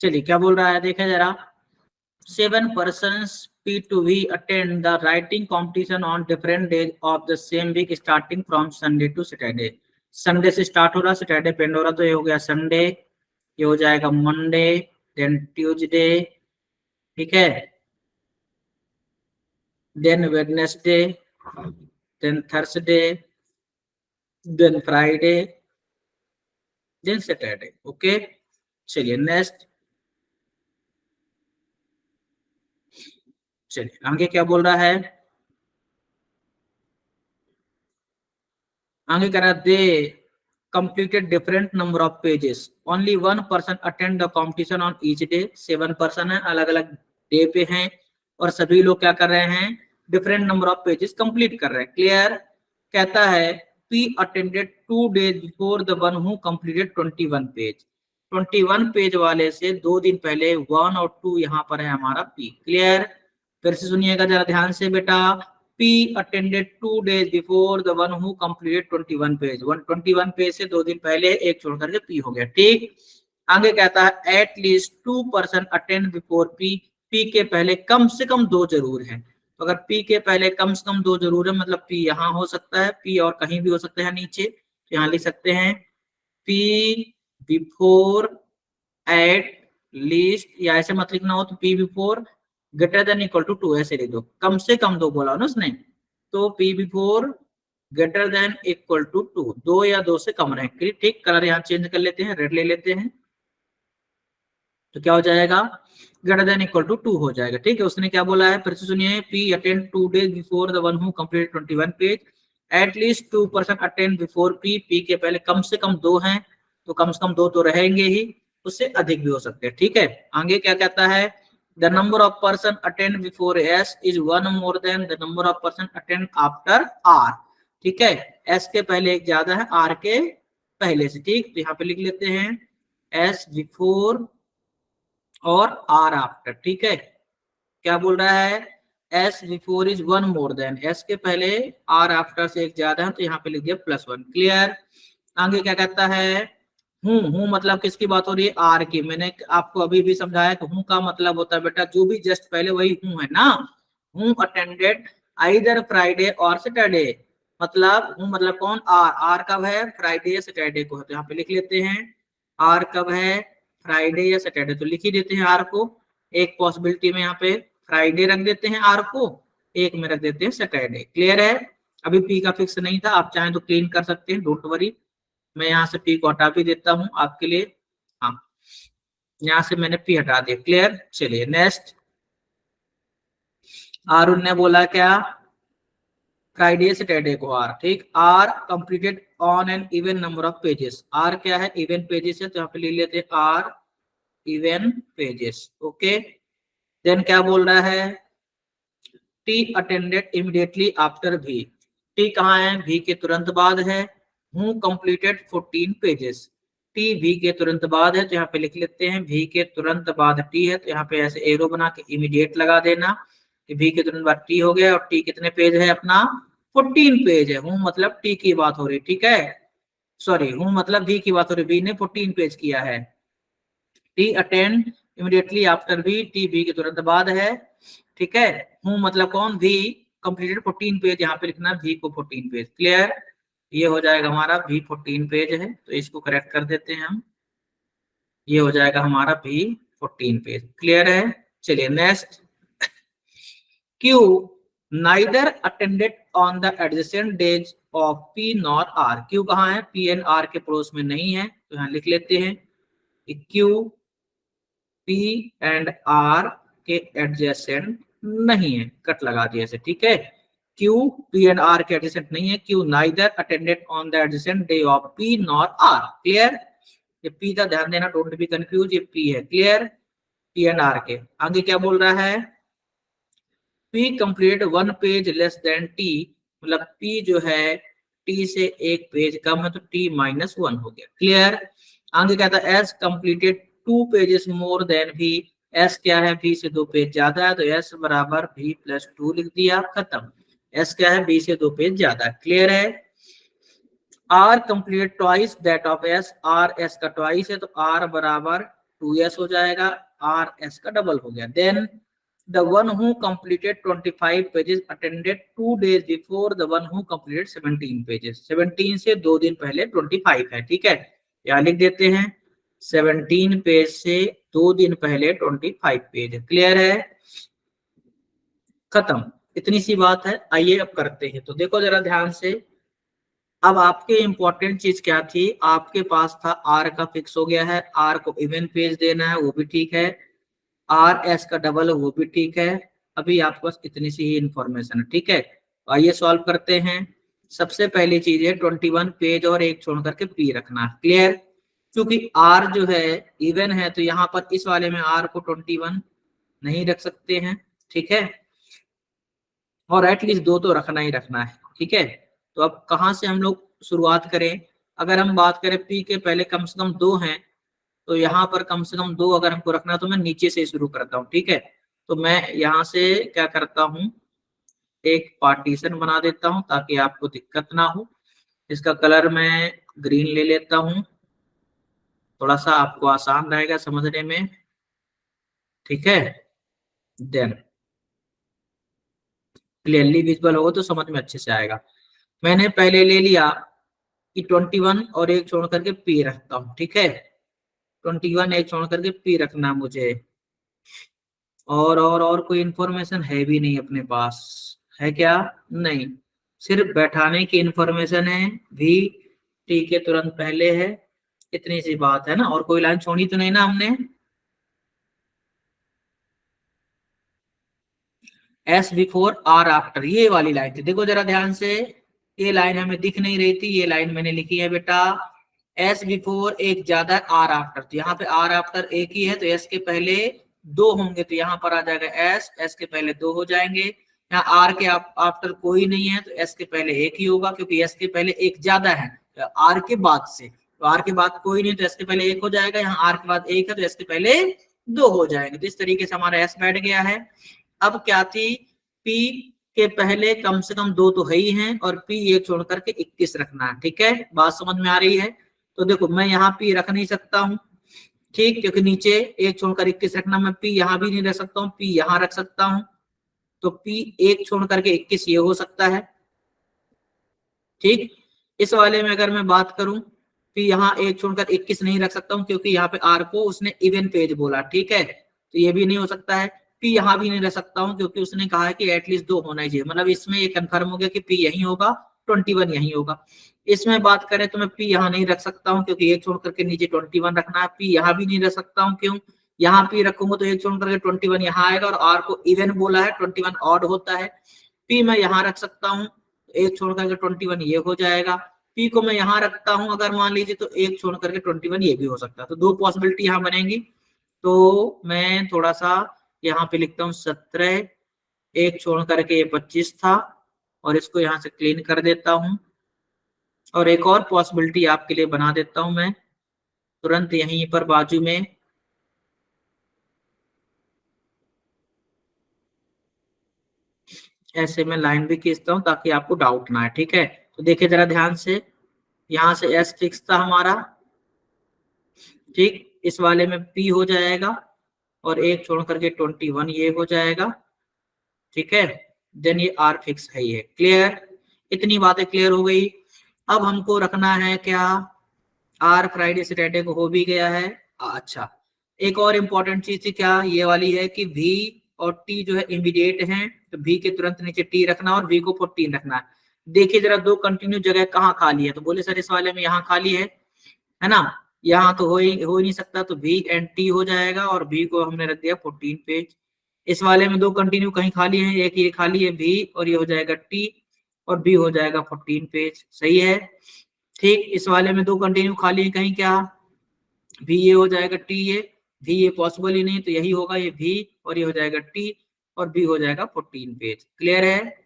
चलिए क्या बोल रहा है देखें जरा। 7 persons P2V attend the writing competition on different days of the same week starting from Sunday to Saturday। Sunday से स्टार्ट हो रहा, सैटरडे पे एंड हो रहा, तो ये हो गया संडे, ये हो जाएगा मंडे, देन ट्यूसडे, ठीक है, then Wednesday, then Thursday, then Friday, then Saturday. Okay, चलिए नेक्स्ट। चलिए आगे क्या बोल रहा है, आगे कह रहा है दे completed different number of pages, only one person attend the competition on each day। 7 person है, अलग अलग डे पे हैं, और सभी लोग क्या कर रहे हैं, different number of pages complete कर रहे हैं। क्लियर। कहता है P attended 2 days before the one who completed 21 page. 21 page वाले से 2 दिन पहले 1 और 2 यहाँ पर है हमारा P। क्लियर। फिर से सुनिएगा जरा ध्यान से बेटा। P attended 2 days before the one who completed 21 page. 21 page से 2 दिन पहले एक छोड़ करके P हो गया, ठीक। आगे कहता है at least 2 person attend before P। P के पहले कम से कम 2 जरूर है, तो अगर P के पहले कम से कम 2 जरूर है, मतलब P यहाँ हो सकता है, P और कहीं भी हो सकते हैं नीचे, तो यहाँ लिख सकते हैं P before at least, या ऐसे मत लिखना हो तो P before greater than equal to 2 ऐसे लिख दो, कम से कम 2 बोला ना उसने, तो P before greater than equal to 2, 2 या 2 से कम रहे, ठीक। कलर यहाँ चेंज कर लेते हैं, रेड ले लेते हैं, तो क्या हो जाएगा, ग्रेटर देन इक्वल टू 2 हो जाएगा, ठीक है। उसने क्या बोला है, फिर से सुनिए। P attend 2 days before the one who complete 21 page. At least 2 person attend before P। P के पहले कम से कम 2 हैं, तो कम से कम 2 तो रहेंगे ही, उससे अधिक भी हो सकते हैं, ठीक है। आगे क्या कहता है, the number of person attend before S is 1 more than the number of person attend after R। ठीक है, S के पहले एक ज्यादा है R के पहले से, ठीक। तो यहाँ पे लिख लेते हैं S before और R after, ठीक है। क्या बोल रहा है, S before is 1 more than, S के पहले R after से एक ज्यादा है, तो यहाँ पे लिख दिया +1। क्लियर। आगे क्या कहता है, हूँ मतलब किसकी बात हो रही है, आर की। मैंने आपको अभी भी समझाया कि हूँ का मतलब होता है बेटा जो भी जस्ट पहले वही हूँ है ना। हूँ अटेंडेड आइदर फ्राइडे और सैटरडे, मतलब हूँ मतलब कौन, आर। आर कब है, फ्राइडे या सैटरडे को है, तो यहाँ पे लिख लेते हैं आर कब है, फ्राइडे या सैटरडे, तो लिख ही देते हैं आर को। एक पॉसिबिलिटी में यहाँ पे फ्राइडे रख देते हैं आर को, एक में रख देते हैं सैटरडे। क्लियर है। अभी पी का फिक्स नहीं था, आप चाहें तो क्लीन कर सकते हैं, डोंट वरी। मैं यहाँ से पी को हटा भी देता हूं आपके लिए, हाँ यहाँ से मैंने पी हटा दिया। क्लियर। चलिए नेक्स्ट। आरुण ने बोला क्या, फ्राइडे सैटरडे को आर, ठीक। R completed on an even number of pages. R क्या है, इवन पेजेस है, तो यहाँ पे लिख लेते हैं R even pages. Okay, then क्या बोल रहा है, T attended immediately after V. T कहाँ है, भी के तुरंत बाद है। हूँ कंप्लीटेड 14 पेजेस। टी भी के तुरंत बाद है, तो यहाँ पे लिख लेते हैं भी के तुरंत बाद टी है, तो यहाँ पे ऐसे एरो बना के इमीडिएट लगा देना कि भी के तुरंत बाद टी हो गया। और टी कितने पेज है अपना, 14 पेज है। हूँ मतलब टी की बात हो रही, ठीक है, सॉरी हूँ मतलब भी की बात हो रही, बी ने 14 पेज किया है। T attend immediately after V, T भी के तुरंत बाद है, ठीक है। हूँ मतलब कौन, भी कंप्लीटेड 14 पेज, यहाँ पे लिखना भी को 14 पेज। क्लियर। ये हो जाएगा हमारा भी 14 पेज है, तो इसको करेक्ट कर देते हैं हम, ये हो जाएगा हमारा भी 14 पेज। क्लियर है। चलिए next. Q neither attended on the adjacent days of P nor R. Q कहाँ है, पी एंड आर के पड़ोस में नहीं है, तो यहाँ लिख लेते हैं क्यू पी एंड आर के एडजेसेंट नहीं है, कट लगा दिया ऐसे, ठीक है। क्यू पी एंड आर के एडजेसेंट नहीं है। Q neither attended on the adjacent day of P nor R. Clear. ये पी का ध्यान देना, डोंट बी कंफ्यूज, ये पी है। क्लियर, पी एंड आर के। आगे क्या बोल रहा है, P complete 1 page less than T, मतलब पी जो है टी से 1 पेज कम है, तो टी -1 हो गया। क्लियर। आगे कहता है S completed 2 pages more than भी। एस क्या है, बी से 2 पेज ज्यादा है, तो एस बराबर भी +2 लिख दिया, खत्म। एस क्या है, बी से 2 पेज ज्यादा। क्लियर है। R complete twice that of S. R S का ट्वाइस है, तो आर बराबर 2s हो जाएगा, आर एस का डबल हो गया। Then the one who completed 25 pages attended 2 days before the one who completed 17 pages। 17 से 2 दिन पहले 25 है, ठीक है, यहाँ लिख देते हैं 17 पेज से 2 दिन पहले 25 पेज। क्लियर है, खत्म, इतनी सी बात है। आइए अब करते हैं, तो देखो जरा ध्यान से। अब आपके इंपॉर्टेंट चीज क्या थी, आपके पास था आर का फिक्स हो गया है, आर को इवन पेज देना है वो भी ठीक है, आर एस का डबल वो भी ठीक है। अभी आपके पास इतनी सी ही इंफॉर्मेशन है, ठीक है। आइए सॉल्व करते हैं। सबसे पहली चीज है 21 पेज और एक छोड़ करके पी रखना। क्लियर, क्योंकि आर जो है इवन है तो यहाँ पर इस वाले में आर को 21 नहीं रख सकते हैं, ठीक है, और एटलीस्ट 2 तो रखना ही रखना है, ठीक है। तो अब कहाँ से हम लोग शुरुआत करें, अगर हम बात करें पी के पहले कम से कम 2 हैं, तो यहाँ पर कम से कम 2 अगर हमको रखना है तो मैं नीचे से शुरू करता हूँ, ठीक है। तो मैं यहाँ से क्या करता हूँ, एक पार्टीशन बना देता हूँ ताकि आपको दिक्कत ना हो। इसका कलर मैं ग्रीन ले लेता हूँ, थोड़ा सा आपको आसान रहेगा समझने में, ठीक है। देन क्लियरली विजिबल होगा तो समझ में अच्छे से आएगा। मैंने पहले ले लिया कि 21 और एक छोड़ करके पी रखता हूँ, ठीक है, 21 एक छोड़ करके पी रखना मुझे। और कोई इंफॉर्मेशन है भी नहीं अपने पास, है क्या, नहीं, सिर्फ बैठाने की इंफॉर्मेशन है, भी टी के तुरंत पहले है, इतनी सी बात है ना। और कोई लाइन छोड़ी तो नहीं ना हमने, एस बिफोर आर आफ्टर, ये वाली लाइन थी। देखो जरा ध्यान से, ये लाइन हमें दिख नहीं रही थी, ये लाइन मैंने लिखी है बेटा, एस बिफोर एक ज्यादा आर आफ्टर, तो यहाँ पे आर आफ्टर एक ही है तो एस के पहले 2 होंगे, तो यहाँ पर आ जाएगा एस, एस के पहले 2 हो जाएंगे। यहाँ आर के आफ्टर कोई नहीं है तो एस के पहले एक ही होगा, क्योंकि एस के पहले एक ज्यादा है आर के बाद से, तो आर के बाद कोई नहीं तो एस के पहले एक हो जाएगा, यहाँ आर के बाद एक है तो एस के पहले 2 हो जाएंगे। तो इस तरीके से हमारा एस बैठ गया है। अब क्या थी, पी के पहले कम से कम 2 तो है ही हैं, और पी एक छोड़ करके 21 रखना है, ठीक है, बात समझ में आ रही है। तो देखो मैं यहाँ पी रख नहीं सकता हूँ, ठीक, क्योंकि नीचे एक छोड़कर 21 रखना, मैं पी यहाँ भी नहीं रख सकता हूँ, पी यहाँ रख सकता हूँ, तो पी एक छोड़ करके 21 ये हो सकता है, ठीक। इस वाले में अगर मैं बात करूं, पी यहाँ एक छोड़कर 21 नहीं रख सकता हूँ क्योंकि यहाँ पे आर को उसने इवन पेज बोला, ठीक है, तो ये भी नहीं हो सकता है। पी यहाँ भी नहीं रख सकता हूँ क्योंकि उसने कहा है कि एटलीस्ट 2 होना चाहिए, मतलब इसमें ये कंफर्म हो गया कि पी यही होगा, 21 यही होगा। इसमें बात करें तो मैं पी यहाँ नहीं रख सकता हूँ क्योंकि एक छोड़ करके नीचे 21 रखना है, पी यहाँ भी नहीं रख सकता हूँ, क्यों, यहाँ पी रखूंगा तो एक छोड़ करके 21 यहाँ आएगा, और आर को इवन बोला है, 21 ऑड होता है। पी मैं यहाँ रख सकता हूँ, एक छोड़ करके 21 ये हो जाएगा। पी को मैं यहाँ रखता हूँ अगर मान लीजिए तो एक छोड़ करके 21 ये भी हो सकता है, तो 2 पॉसिबिलिटी यहाँ बनेंगी। तो मैं थोड़ा सा यहाँ पे लिखता हूँ 17, एक छोड़ करके 25 था, और इसको यहाँ से क्लीन कर देता हूँ, और एक और पॉसिबिलिटी आपके लिए बना देता हूँ मैं तुरंत यहीं पर बाजू में, ऐसे मैं लाइन भी खींचता हूँ ताकि आपको डाउट ना आए, ठीक है। तो देखिए जरा ध्यान से, यहाँ से एस फिक्स था हमारा, ठीक, इस वाले में पी हो जाएगा, और एक छोड़ करके 21 ये हो जाएगा, ठीक है। देन ये आर फिक्स है ये। क्लियर, इतनी बातें क्लियर हो गई। अब हमको रखना है क्या, आर फ्राइडे सैटरडे को हो भी गया है। अच्छा, एक और इम्पोर्टेंट चीज थी क्या, ये वाली है कि वी और टी जो है इमीडिएट हैं, तो वी के तुरंत नीचे टी रखना और वी को 14 रखना है। देखिए जरा 2 कंटिन्यू जगह कहाँ खाली है, तो बोले सर इस वाले में यहाँ खाली है ना, यहाँ तो हो ही नहीं सकता, तो वी एंड टी हो जाएगा, और वी को हमने रख दिया 14 पेज। इस वाले में 2 कंटिन्यू कहीं खाली है, एक ये खाली है वी, और ये हो जाएगा टी, और बी हो जाएगा 14 पेज, सही है, ठीक। इस वाले में 2 कंटिन्यू खाली है कहीं, क्या, भी ये हो जाएगा टी, ये भी ये पॉसिबल ही नहीं, तो यही होगा ये भी, और ये हो जाएगा टी, और बी हो जाएगा 14 पेज। क्लियर है,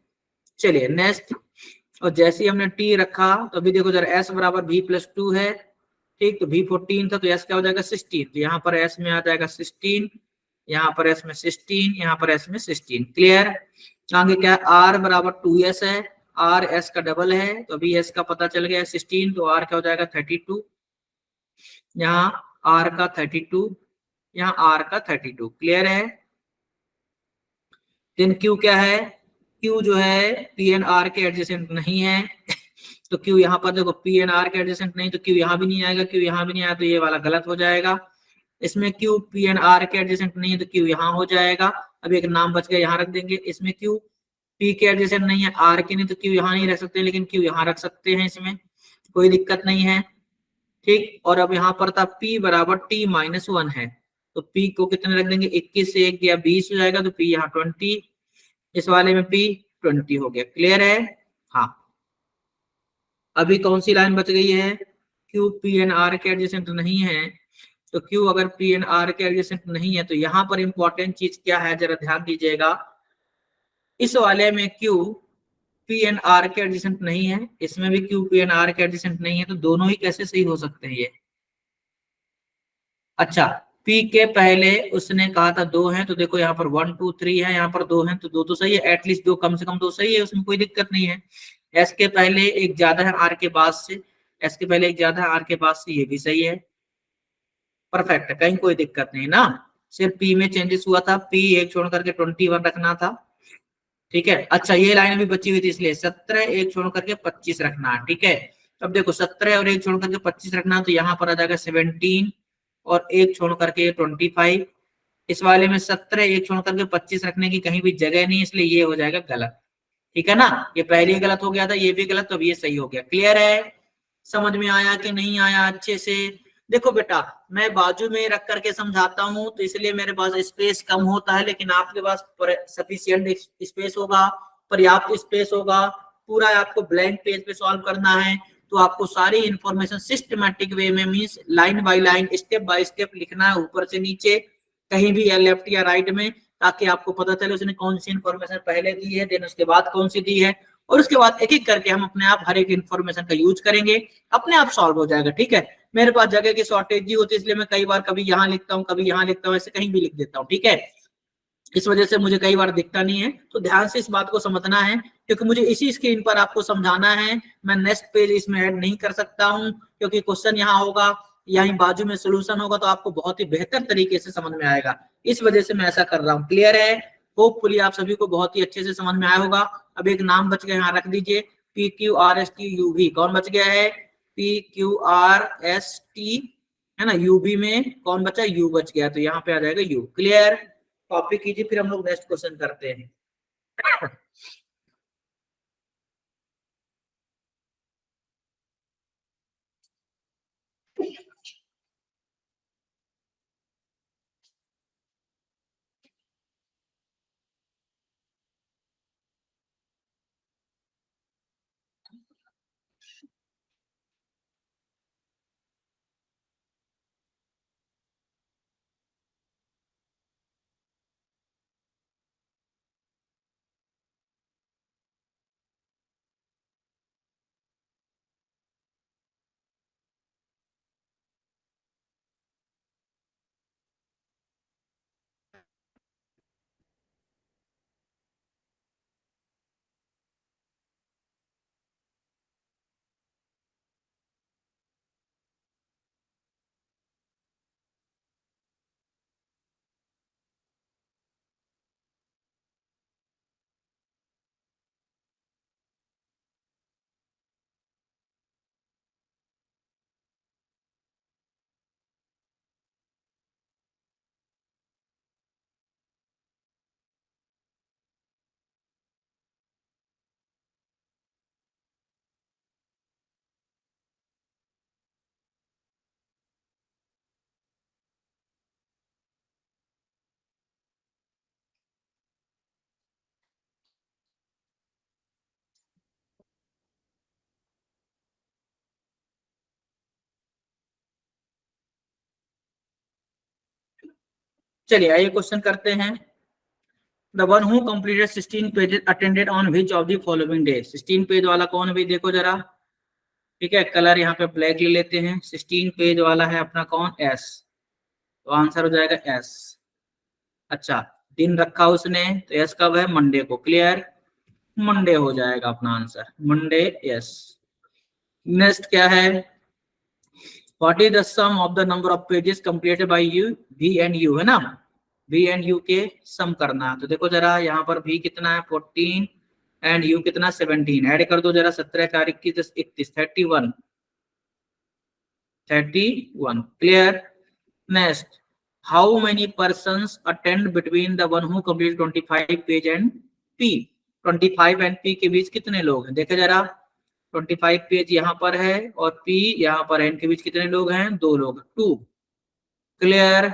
चलिए नेक्स्ट। और जैसे ही हमने टी रखा तो अभी देखो जरा एस बराबर भी प्लस 2 है, ठीक, तो भी 14 था तो एस क्या हो जाएगा 16, तो यहाँ पर एस में आ जाएगा 16, यहाँ पर एस में 16, यहाँ पर एस में 16। क्लियर, आगे क्या, आर बराबर 2s है, आर एस का डबल है, तो अभी एस का पता चल गया 16, तो आर क्या हो जाएगा 32, यहाँ आर का 32, यहाँ आर का 32। क्लियर है? देन क्यू क्या है? क्यू जो है पी एन आर के एडजेसेंट नहीं है तो क्यू यहाँ पर देखो पी एन आर के एडजेसेंट नहीं, तो क्यू यहाँ भी नहीं आएगा, क्यू यहाँ भी नहीं आया तो ये वाला गलत हो जाएगा। इसमें क्यू पी एन आर के एडजेसेंट नहीं है तो क्यू यहाँ हो जाएगा। अब एक नाम बच गया, यहाँ रख देंगे। इसमें क्यू पी के एडजेसेंट नहीं है, आर के नहीं, तो क्यू यहाँ नहीं रख सकते, लेकिन क्यू यहाँ रख सकते हैं, इसमें कोई दिक्कत नहीं है। ठीक, और अब यहाँ पर था P बराबर T-1 है, तो P को कितने रख देंगे? 21 से 1 गया 20 हो जाएगा, तो P यहाँ 20, इस वाले में P 20 हो गया। क्लियर है? हाँ। अभी कौन सी लाइन बच गई है? Q P एंड R के एडजेसेंट नहीं है, तो Q अगर P एंड R के एडजेसेंट नहीं है तो यहाँ पर इंपॉर्टेंट चीज क्या है, जरा ध्यान दीजिएगा। इस वाले में Q P एंड R के एडजेसेंट नहीं है, इसमें भी Q P एंड R के एडजेसेंट नहीं है, तो दोनों ही कैसे सही हो सकते हैं ये? अच्छा, P के पहले उसने कहा था 2 हैं, तो देखो यहाँ पर 1 2 3 है, यहाँ पर 2 हैं, तो 2 तो सही है, एटलीस्ट 2 कम से कम 2 सही है, उसमें कोई दिक्कत नहीं है। S के पहले एक ज्यादा है R के बाद से, S के पहले एक ज्यादा है R के बाद से, ये भी सही है, परफेक्ट है, कहीं कोई दिक्कत नहीं ना। सिर्फ P में चेंजेस हुआ था, P एक छोड़ करके 21 रखना था। ठीक है, अच्छा ये लाइन अभी बची हुई थी, इसलिए 17 एक छोड़ करके 25 रखना है। ठीक है, अब देखो 17 और एक छोड़ करके 25 रखना, तो यहाँ पर आ जाएगा 17 और एक छोड़ करके 25। इस वाले में 17 एक छोड़ करके 25 रखने की कहीं भी जगह नहीं, इसलिए ये हो जाएगा गलत। ठीक है ना, ये पहले ही गलत हो गया था, ये भी गलत, तो अब ये सही हो गया। क्लियर है? समझ में आया कि नहीं आया अच्छे से? देखो बेटा, मैं बाजू में रख करके समझाता हूँ तो इसलिए मेरे पास स्पेस कम होता है, लेकिन आपके पास सफिशिएंट स्पेस होगा, पर्याप्त स्पेस होगा, पूरा आपको ब्लैंक पेज पे सॉल्व करना है, तो आपको सारी इंफॉर्मेशन सिस्टमैटिक वे में, means line by line, step by step लिखना है, ऊपर से नीचे, कहीं भी या लेफ्ट या राइट में, ताकि आपको पता चले उसने कौन सी इंफॉर्मेशन पहले दी है, देन उसके बाद कौन सी दी है, और उसके बाद एक एक करके हम अपने आप हर एक इंफॉर्मेशन का यूज करेंगे, अपने आप सॉल्व हो जाएगा। ठीक है, मेरे पास जगह की शॉर्टेज ही होती है, इसलिए मैं कई बार कभी यहाँ लिखता हूँ, कभी यहाँ लिखता हूँ, ऐसे कहीं भी लिख देता हूँ। ठीक है, इस वजह से मुझे कई बार दिखता नहीं है, तो ध्यान से इस बात को समझना है, क्योंकि मुझे इसी स्क्रीन पर आपको समझाना है, मैं नेक्स्ट पेज इसमें ऐड नहीं कर सकता हूँ, क्योंकि क्वेश्चन यहाँ होगा, यहीं बाजू में सोल्यूशन होगा, तो आपको बहुत ही बेहतर तरीके से समझ में आएगा, इस वजह से मैं ऐसा कर रहा हूँ। क्लियर है? होपफुली आप सभी को बहुत ही अच्छे से समझ में आया होगा। अब एक नाम बच गया, यहाँ रख दीजिए, PQRSTUV। कौन बच गया है? PQRST, है ना। UV में कौन बचा? U बच गया, तो यहाँ पे आ जाएगा U। क्लियर? कॉपी कीजिए, फिर हम लोग नेक्स्ट क्वेश्चन करते हैं। चलिए आइए क्वेश्चन करते हैं। The one who completed 16 pages attended on which of the following day? 16 page वाला कौन है भाई, देखो जरा। ठीक है, कलर यहाँ पे ब्लैक ले लेते हैं। 16 पेज वाला है अपना कौन? S, तो आंसर हो जाएगा S। अच्छा, दिन रखा उसने, तो S कब है? मंडे को। क्लियर? मंडे हो जाएगा अपना आंसर, मंडे। यस। नेक्स्ट क्या है? What is the sum of the number of pages completed by U, B and U, है ना, बी एंड यू के सम करना। तो देखो जरा यहाँ पर बी कितना है 14 एंड यू कितना 17, ऐड कर दो जरा, 17 4 21 10 31 31 31, clear. Next, how many persons attend between the one who complete 25 page and P, 25 and P के बीच कितने लोग हैं, देखे जरा, 25 पेज यहाँ पर है और पी यहाँ पर है, इनके बीच कितने लोग हैं, 2 लोग, 2, क्लियर,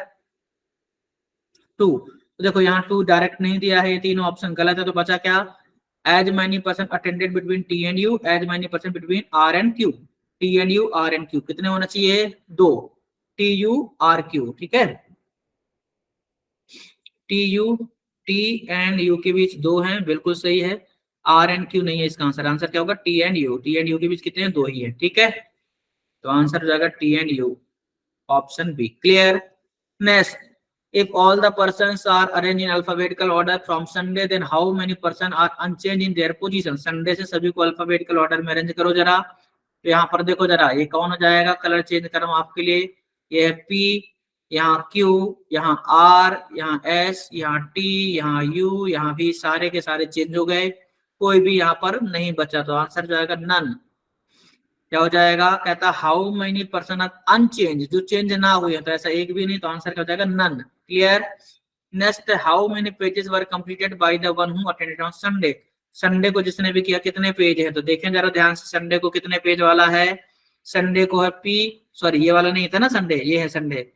2। तो देखो यहाँ 2 डायरेक्ट नहीं दिया है, ये तीनों ऑप्शन गलत है, तो बचा क्या, as many person attended between T and U, as many person between R and Q, T and U R and Q कितने होना चाहिए, 2, टी यू आर क्यू, ठीक है, T you, T and you के बीच 2 हैं, बिल्कुल सही है, आर एंड क्यू नहीं है इसका आंसर, आंसर क्या होगा, T and you, T and you के बीच कितने, 2 ही है, ठीक है, तो आंसर हो जाएगा T and U, option B, clear. Next, if all the persons are arranged in alphabetical order from Sunday, then how many persons are unchanged in their position? Sunday से सभी को alphabetical order में अरेंज करो जरा, तो यहाँ पर देखो जरा, ये कौन हो जाएगा, कलर चेंज करो आपके लिए, ये है P, यहाँ Q, यहाँ R, यहाँ S, यहाँ T, यहाँ U, यहाँ V, सारे के सारे चेंज हो गए, कोई भी यहाँ पर नहीं बचा, तो आंसर जाएगा नन। क्या हो जाएगा, कहता how many person are unchange, जो चेंज ना हुए, तो ऐसा एक भी नहीं, तो आंसर क्या हो जाएगा, none, clear. Next, how many pages were completed by the one who attended on Sunday, Sunday को जिसने भी किया कितने पेज है, तो देखें जरा ध्यान से, संडे को कितने पेज वाला है, संडे को है पी, सॉरी ये वाला नहीं था ना संडे, ये है संडे,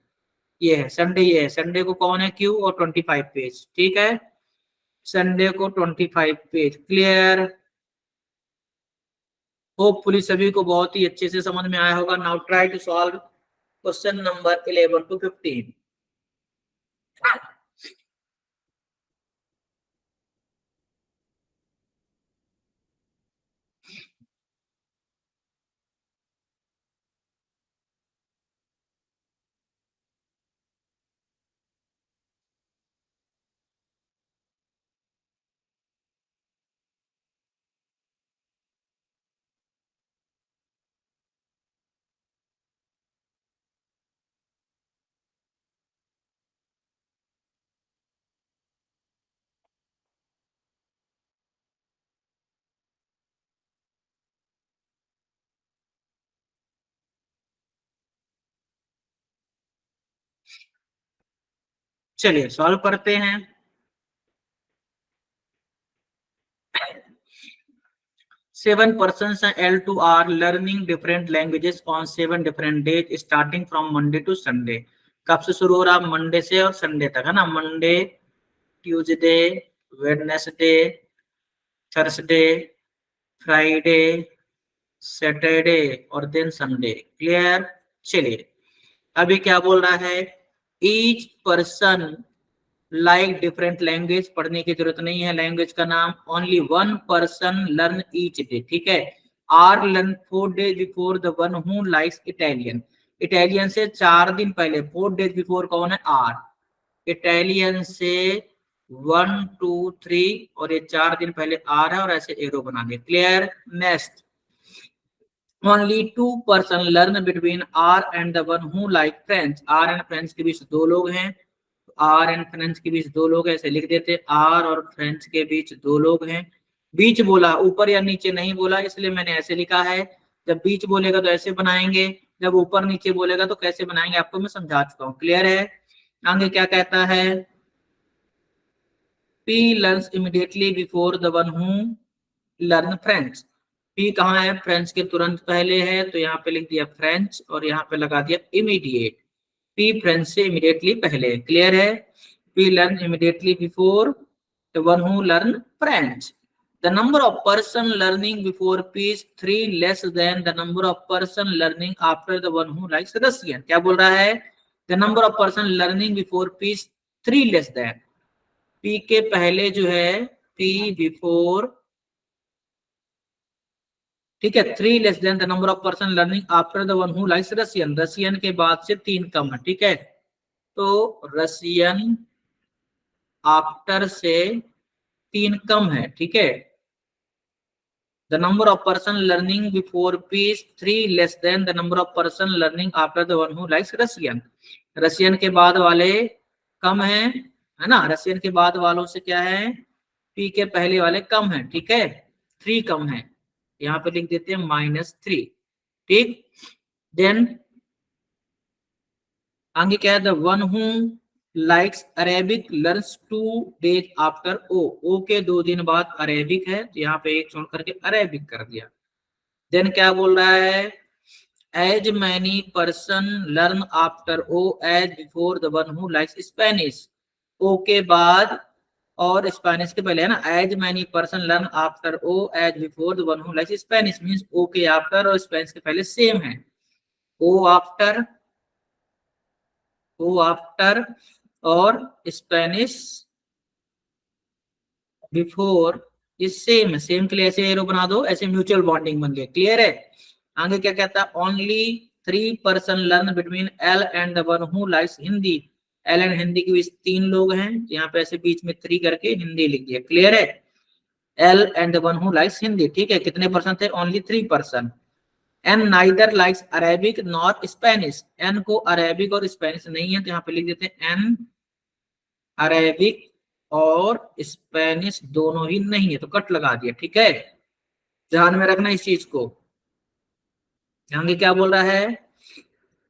ये है संडे, ये है संडे को कौन है, क्यू, और 25 पेज, ठीक है, संडे को 25 पेज, क्लियर। होपफुली सभी को बहुत ही अच्छे से समझ में आया होगा। Now try to solve question number 11 to 15। चलिए सॉल्व करते हैं। Seven persons and L2 are learning different languages on 7 different days starting from Monday to Sunday। कब से शुरू हो रहा, मंडे से और संडे तक, है ना, Monday, Tuesday, Wednesday, Thursday, Friday, Saturday और देन संडे, क्लियर। चलिए अभी क्या बोल रहा है, each person like different language, पढ़ने की जरूरत नहीं है लैंग्वेज का नाम, only one person learn each day, ठीक है, R learn 4 days before the one who likes Italian, Italian से 4 दिन पहले, 4 days बिफोर कौन है, आर, इटालियन से 1 2 3 और ये 4 दिन पहले आर है और ऐसे एरो बना दे, clear. Next, only 2 person learn between R and the one who like French, R and French के बीच 2 लोग हैं, आर एंड फ्रेंच के बीच 2 लोग हैं, ऐसे लिख देते, आर और फ्रेंच के बीच 2 लोग हैं, बीच बोला, ऊपर या नीचे नहीं बोला, इसलिए मैंने ऐसे लिखा है, जब बीच बोलेगा तो ऐसे बनाएंगे, जब ऊपर नीचे बोलेगा तो कैसे बनाएंगे आपको मैं समझा चुका हूँ, क्लियर है। आगे क्या कहता है, P learns immediately before the one who learn French, P कहाँ है, फ्रेंच के तुरंत पहले है, तो यहाँ पे लिख दिया फ्रेंच और यहाँ पे लगा दिया इमीडिएट, P फ्रेंच से इमीडिएटली पहले, क्लियर है। P learn immediately before the one who learn French, the number of person learning before P is 3 less than the number of person learning after the one who likes Russian, क्या बोल रहा है, the number of person learning before P is 3 less than, P के पहले जो है P बिफोर, ठीक है, 3 less than the number of person learning after the one who likes Russian, Russian के बाद से 3 कम है, ठीक है, तो रशियन आफ्टर से 3 कम है, ठीक है, The number of person learning before P is 3 less than the number of person learning after the one who likes Russian. Russian के बाद वाले कम है ना, रशियन के बाद वालों से क्या है, P के पहले वाले कम है, ठीक है, 3 कम है, यहाँ पे लिख देते हैं -3, ठीक। देन आगे क्या है, the one who likes Arabic learns 2 days after O के 2 दिन बाद अरेबिक है, तो यहाँ पे एक छोड़ करके अरेबिक कर दिया। देन क्या बोल रहा है, as many person learn after O as before the one who likes Spanish, O के बाद और स्पेनिश के पहले है ना, as many person learn after O as before the one who likes Spanish, means O के आफ्टर और स्पेनिश के पहले सेम है, ओ आफ्टर और स्पेनिश बिफोर इस सेम के लिए ऐसे एरो बना दो, ऐसे म्यूचुअल बॉन्डिंग बन गया, क्लियर है। आगे क्या कहता है, only 3 person learn between L and the one who likes Hindi, L and Hindi के बीच 3 लोग हैं, यहाँ पे ऐसे बीच में 3 करके हिंदी लिख दिया, क्लियर है, L and the one who likes Hindi, ठीक है। कितने पर्सन थे, only 3 person. N neither likes Arabic nor Spanish, N को अरेबिक और स्पेनिश नहीं है, तो यहाँ पे लिख देते हैं एन अरेबिक और स्पेनिश दोनों ही नहीं है, तो कट लगा दिया, ठीक है, ध्यान में रखना इस चीज को। आगे क्या बोल रहा है,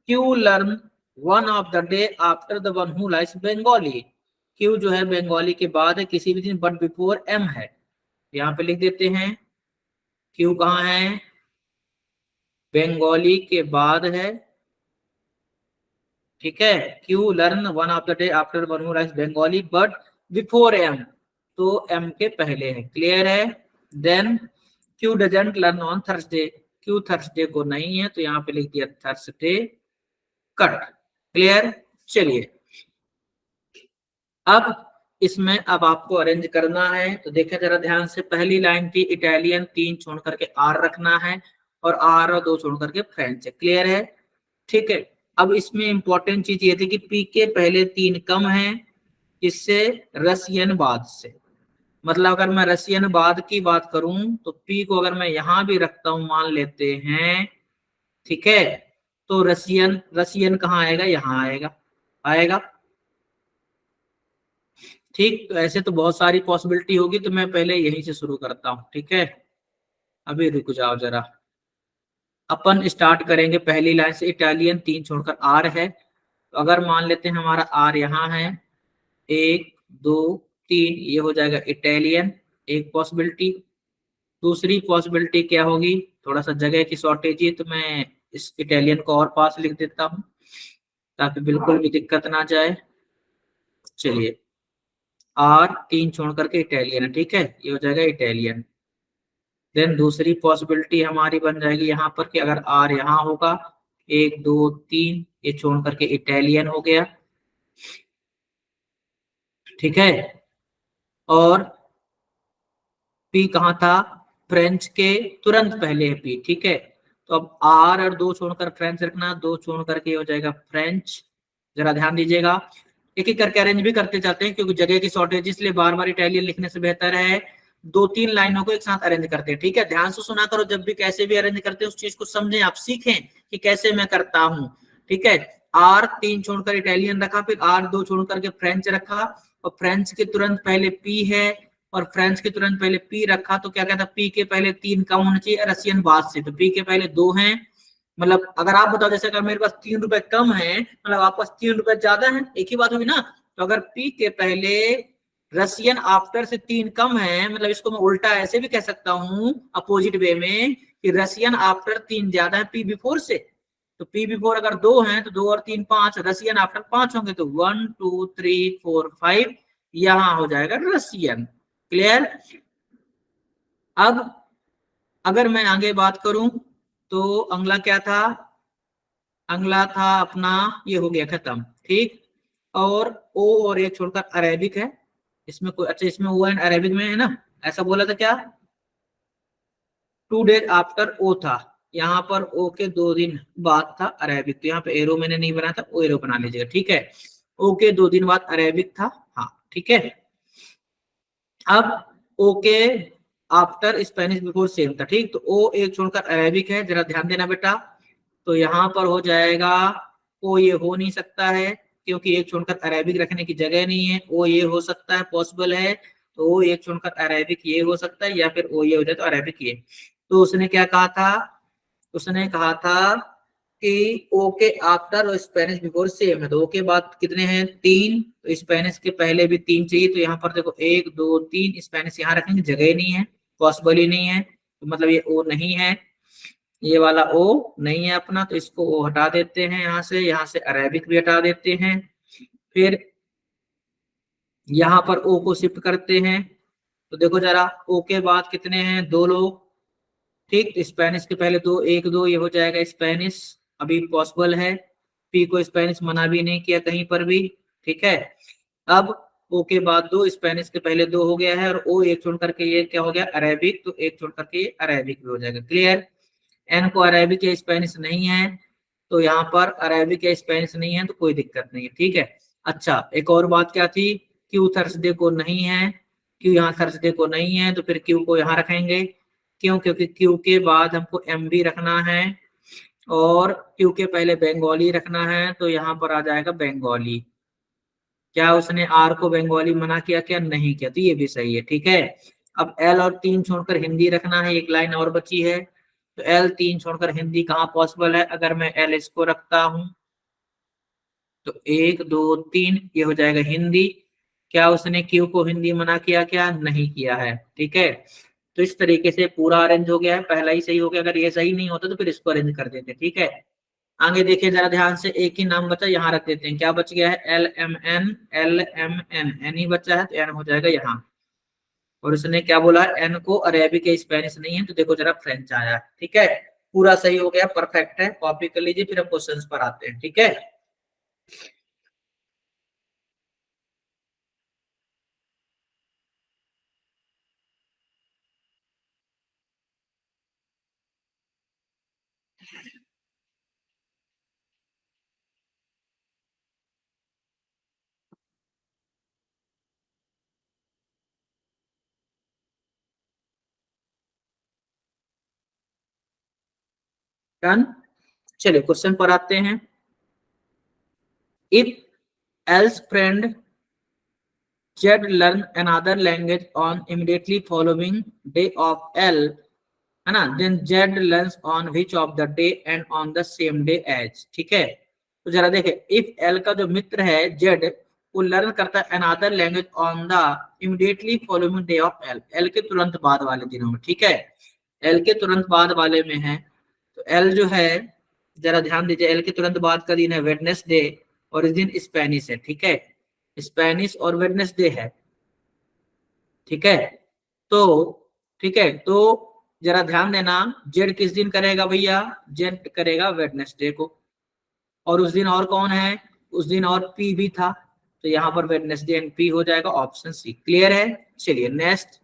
Q learn one of the day after the one who likes Bengali, Q जो है बंगाली के बाद है किसी भी दिन, बट बिफोर एम है, यहाँ पे लिख देते हैं क्यू कहाँ है, बंगाली के बाद है, ठीक है। Q learn one of the day after one who likes Bengali but before M, तो एम के पहले है, क्लियर है। Then Q doesn't learn on Thursday, Q Thursday को नहीं है, तो यहाँ पे लिख दिया थर्सडे, कट, क्लियर। चलिए अब इसमें अब आपको अरेंज करना है, तो देखें जरा ध्यान से, पहली लाइन थी इटालियन, 3 छोड़ करके आर रखना है, और आर और 2 छोड़ करके फ्रेंच है, क्लियर है, ठीक है। अब इसमें इंपॉर्टेंट चीज ये थी कि पी के पहले 3 कम है, इससे रसियन बाद से, मतलब अगर मैं रसियन बाद की बात करूं तो पी को अगर मैं यहां भी रखता हूं, मान लेते हैं, ठीक है, तो रसियन कहाँ आएगा, यहां आएगा, ठीक। तो ऐसे तो बहुत सारी पॉसिबिलिटी होगी, तो मैं पहले यहीं से शुरू करता हूं, ठीक है, अभी रुक जाओ जरा। अपन स्टार्ट करेंगे पहली लाइन से, इटालियन 3 छोड़कर आर है, तो अगर मान लेते हैं हमारा आर यहाँ है, 1 2 3, ये हो जाएगा इटालियन, एक पॉसिबिलिटी। दूसरी पॉसिबिलिटी क्या होगी, थोड़ा सा जगह की शॉर्टेज है, तो मैं इस इटालियन को और पास लिख देता हूँ ताकि बिल्कुल भी दिक्कत ना जाए। चलिए आर 3 छोड़ करके इटालियन है, ठीक है, ये हो जाएगा इटालियन। देन दूसरी पॉसिबिलिटी हमारी बन जाएगी यहाँ पर कि अगर आर यहाँ होगा, 1 2 3, ये छोड़ करके इटालियन हो गया, ठीक है। और पी कहाँ था, फ्रेंच के तुरंत पहले है पी, ठीक है। तो अब आर और 2 छोड़कर फ्रेंच रखना, 2 छोड़ करके हो जाएगा फ्रेंच। जरा ध्यान दीजिएगा, एक एक करके अरेंज भी करते जाते हैं क्योंकि जगह की शॉर्टेज, इसलिए बार बार इटालियन लिखने से बेहतर है 2-3 लाइनों को एक साथ अरेंज करते हैं, ठीक है। ध्यान से सुना करो, जब भी कैसे भी अरेंज करते हैं उस चीज को समझें, आप सीखें कि कैसे मैं करता हूं, ठीक है। आर 3 छोड़कर इटालियन रखा, फिर आर 2 छोड़ करके फ्रेंच रखा, और फ्रेंच के तुरंत पहले पी है और फ्रेंच के तुरंत पहले पी रखा, तो क्या कहता है, पी के पहले 3 कम होना चाहिए रसियन बाद से, तो पी के पहले 2 हैं। मतलब अगर आप बताओ, जैसे अगर मेरे पास 3 रुपए कम है, मतलब आपके पास 3 रुपए ज्यादा है, एक ही बात होगी ना। तो अगर पी के पहले रसियन आफ्टर से 3 कम है, मतलब इसको मैं उल्टा ऐसे भी कह सकता हूँ अपोजिट वे में कि रसियन आफ्टर 3 ज्यादा है पी बिफोर से, तो पी बिफोर अगर 2 हैं तो 2 और 3 5, रसियन आफ्टर 5 होंगे, तो 1 2 3 4 5 यहां हो जाएगा रसियन, क्लियर। अब अगर मैं आगे बात करूं तो अगला क्या था, अगला था अपना, ये हो गया खत्म, ठीक। और ओ और ये छोड़कर अरेबिक है, इसमें कोई, अच्छा इसमें ओ एंड अरेबिक में है ना, ऐसा बोला था क्या, 2 days आफ्टर ओ था, यहाँ पर ओ के 2 दिन बाद था अरेबिक, तो यहाँ पे एरो मैंने नहीं बनाया था, ओ एरो बना लीजिएगा, ठीक है। ओ के 2 दिन बाद अरेबिक था, हाँ ठीक है। अब ओ के आफ्टर स्पेनिश बिफोर सेम था, ठीक। तो ओ एक छोड़कर अरेबिक है, जरा ध्यान देना बेटा। तो यहाँ पर हो जाएगा ओ, ये हो नहीं सकता है क्योंकि एक छोड़कर अरेबिक रखने की जगह नहीं है। ओ ये हो सकता है, पॉसिबल है। तो ओ एक छोड़कर अरेबिक ये हो सकता है, या फिर ओ ये हो जाए तो अरेबिक ये। तो उसने क्या कहा था, उसने कहा था कि ओ के आफ्टर और स्पेनिश बिफोर सेम है। तो ओ के बाद कितने हैं, 3। तो स्पेनिश के पहले भी 3 चाहिए। तो यहाँ पर देखो 1 2 3, स्पेनिश यहाँ रखेंगे, जगह ही नहीं है, पॉसिबल ही नहीं है। तो मतलब ये ओ नहीं है, ये वाला ओ नहीं है अपना। तो इसको ओ हटा देते हैं यहाँ से अरेबिक भी हटा देते हैं। फिर यहाँ पर ओ को शिफ्ट करते हैं। तो देखो जरा, ओ के बाद कितने हैं, 2 लोग, ठीक। स्पेनिश के पहले 2 1 2, ये हो जाएगा स्पेनिश, अभी पॉसिबल है। पी को स्पेनिश मना भी नहीं किया कहीं पर भी, ठीक है। अब ओ के बाद 2, स्पेनिश के पहले 2 हो गया है, और ओ एक छोड़ करके ये क्या हो गया, अरेबिक। तो एक छोड़ करके ये अरेबिक भी हो जाएगा। क्लियर। एन को अरेबिक या स्पेनिश नहीं है, तो यहाँ पर अरेबिक या स्पेनिश नहीं है तो कोई दिक्कत नहीं है, ठीक है। अच्छा, एक और बात क्या थी, क्यू थर्सडे को नहीं है। क्यू यहाँ थर्सडे को नहीं है, तो फिर क्यू को यहाँ रखेंगे। क्यों, क्योंकि क्यू के बाद हमको एम भी रखना है, और क्यू के पहले बंगाली रखना है। तो यहाँ पर आ जाएगा बंगाली। क्या उसने आर को बंगाली मना किया, क्या नहीं किया, तो ये भी सही है, ठीक है। अब एल और 3 छोड़कर हिंदी रखना है, एक लाइन और बची है। तो एल 3 छोड़कर हिंदी कहाँ पॉसिबल है, अगर मैं एल इसको रखता हूं तो 1 2 3, ये हो जाएगा हिंदी। क्या उसने क्यू को हिंदी मना किया, क्या नहीं किया है, ठीक है। तो इस तरीके से पूरा अरेंज हो गया है, पहला ही सही हो गया। अगर ये सही नहीं होता तो फिर इसको अरेंज कर देते, ठीक है। आगे देखिए जरा ध्यान से, एक ही नाम बचा, यहाँ रख देते हैं। क्या बच गया है, L M N, L M N, N ही बचा है, तो एन हो जाएगा यहाँ। और उसने क्या बोला, एन को अरेबिक या स्पेनिश नहीं है, तो देखो जरा फ्रेंच आया, ठीक है। पूरा सही हो गया, परफेक्ट है, कॉपी कर लीजिए। फिर हम क्वेश्चंस पर आते हैं, ठीक है। डन। चलिए क्वेश्चन पर आते हैं। If L's friend Z learn another language on immediately following day of L, है ना, then Z learns on which of the day and on the same day as, ठीक है। तो जरा देखे, इफ एल का जो मित्र है जेड, वो लर्न करता है another language on the immediately following day of L, L के तुरंत बाद वाले दिनों में, ठीक है। एल के तुरंत बाद वाले में है। तो एल जो है, जरा ध्यान दीजिए, एल के तुरंत बाद का दिन है वेडनेसडे, और इस दिन स्पेनिश है, ठीक है। स्पेनिश और वेडनेसडे है, ठीक है। तो ठीक है, तो जरा ध्यान देना, जेड किस दिन करेगा भैया, जेड करेगा वेडनेसडे को। और उस दिन और कौन है, उस दिन और पी भी था। तो यहाँ पर वेडनेसडे एंड पी हो जाएगा, ऑप्शन सी। क्लियर है। चलिए next,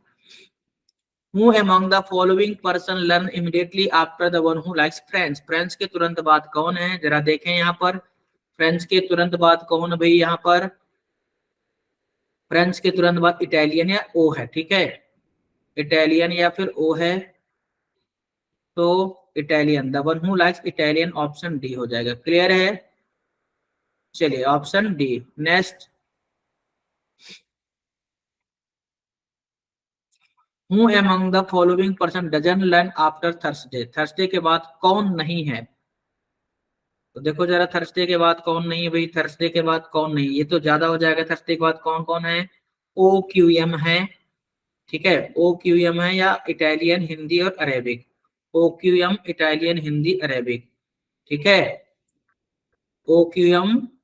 who among the following person learn immediately after the one who likes French, French के तुरंत बाद कौन है, जरा देखें यहाँ पर। फ्रेंच के तुरंत बाद कौन है भाई, यहाँ पर फ्रेंच के तुरंत बाद इटालियन या ओ है, ठीक है। इटालियन या फिर ओ है, तो Italian, the one who likes Italian, option D हो जाएगा। क्लियर है। चलिए option D. Next, who among the following person doesn't learn after Thursday, Thursday के बाद कौन नहीं है। तो देखो जरा, थर्सडे के बाद कौन नहीं है भाई, थर्सडे के बाद कौन नहीं, ये तो ज्यादा हो जाएगा। थर्सडे के बाद कौन कौन है, ओ क्यू एम है, ठीक है। ओ क्यू एम है, या इटालियन, हिंदी और Arabic. O Q M, Italian, Hindi, Arabic, ठीक है। ओ क्यू एम,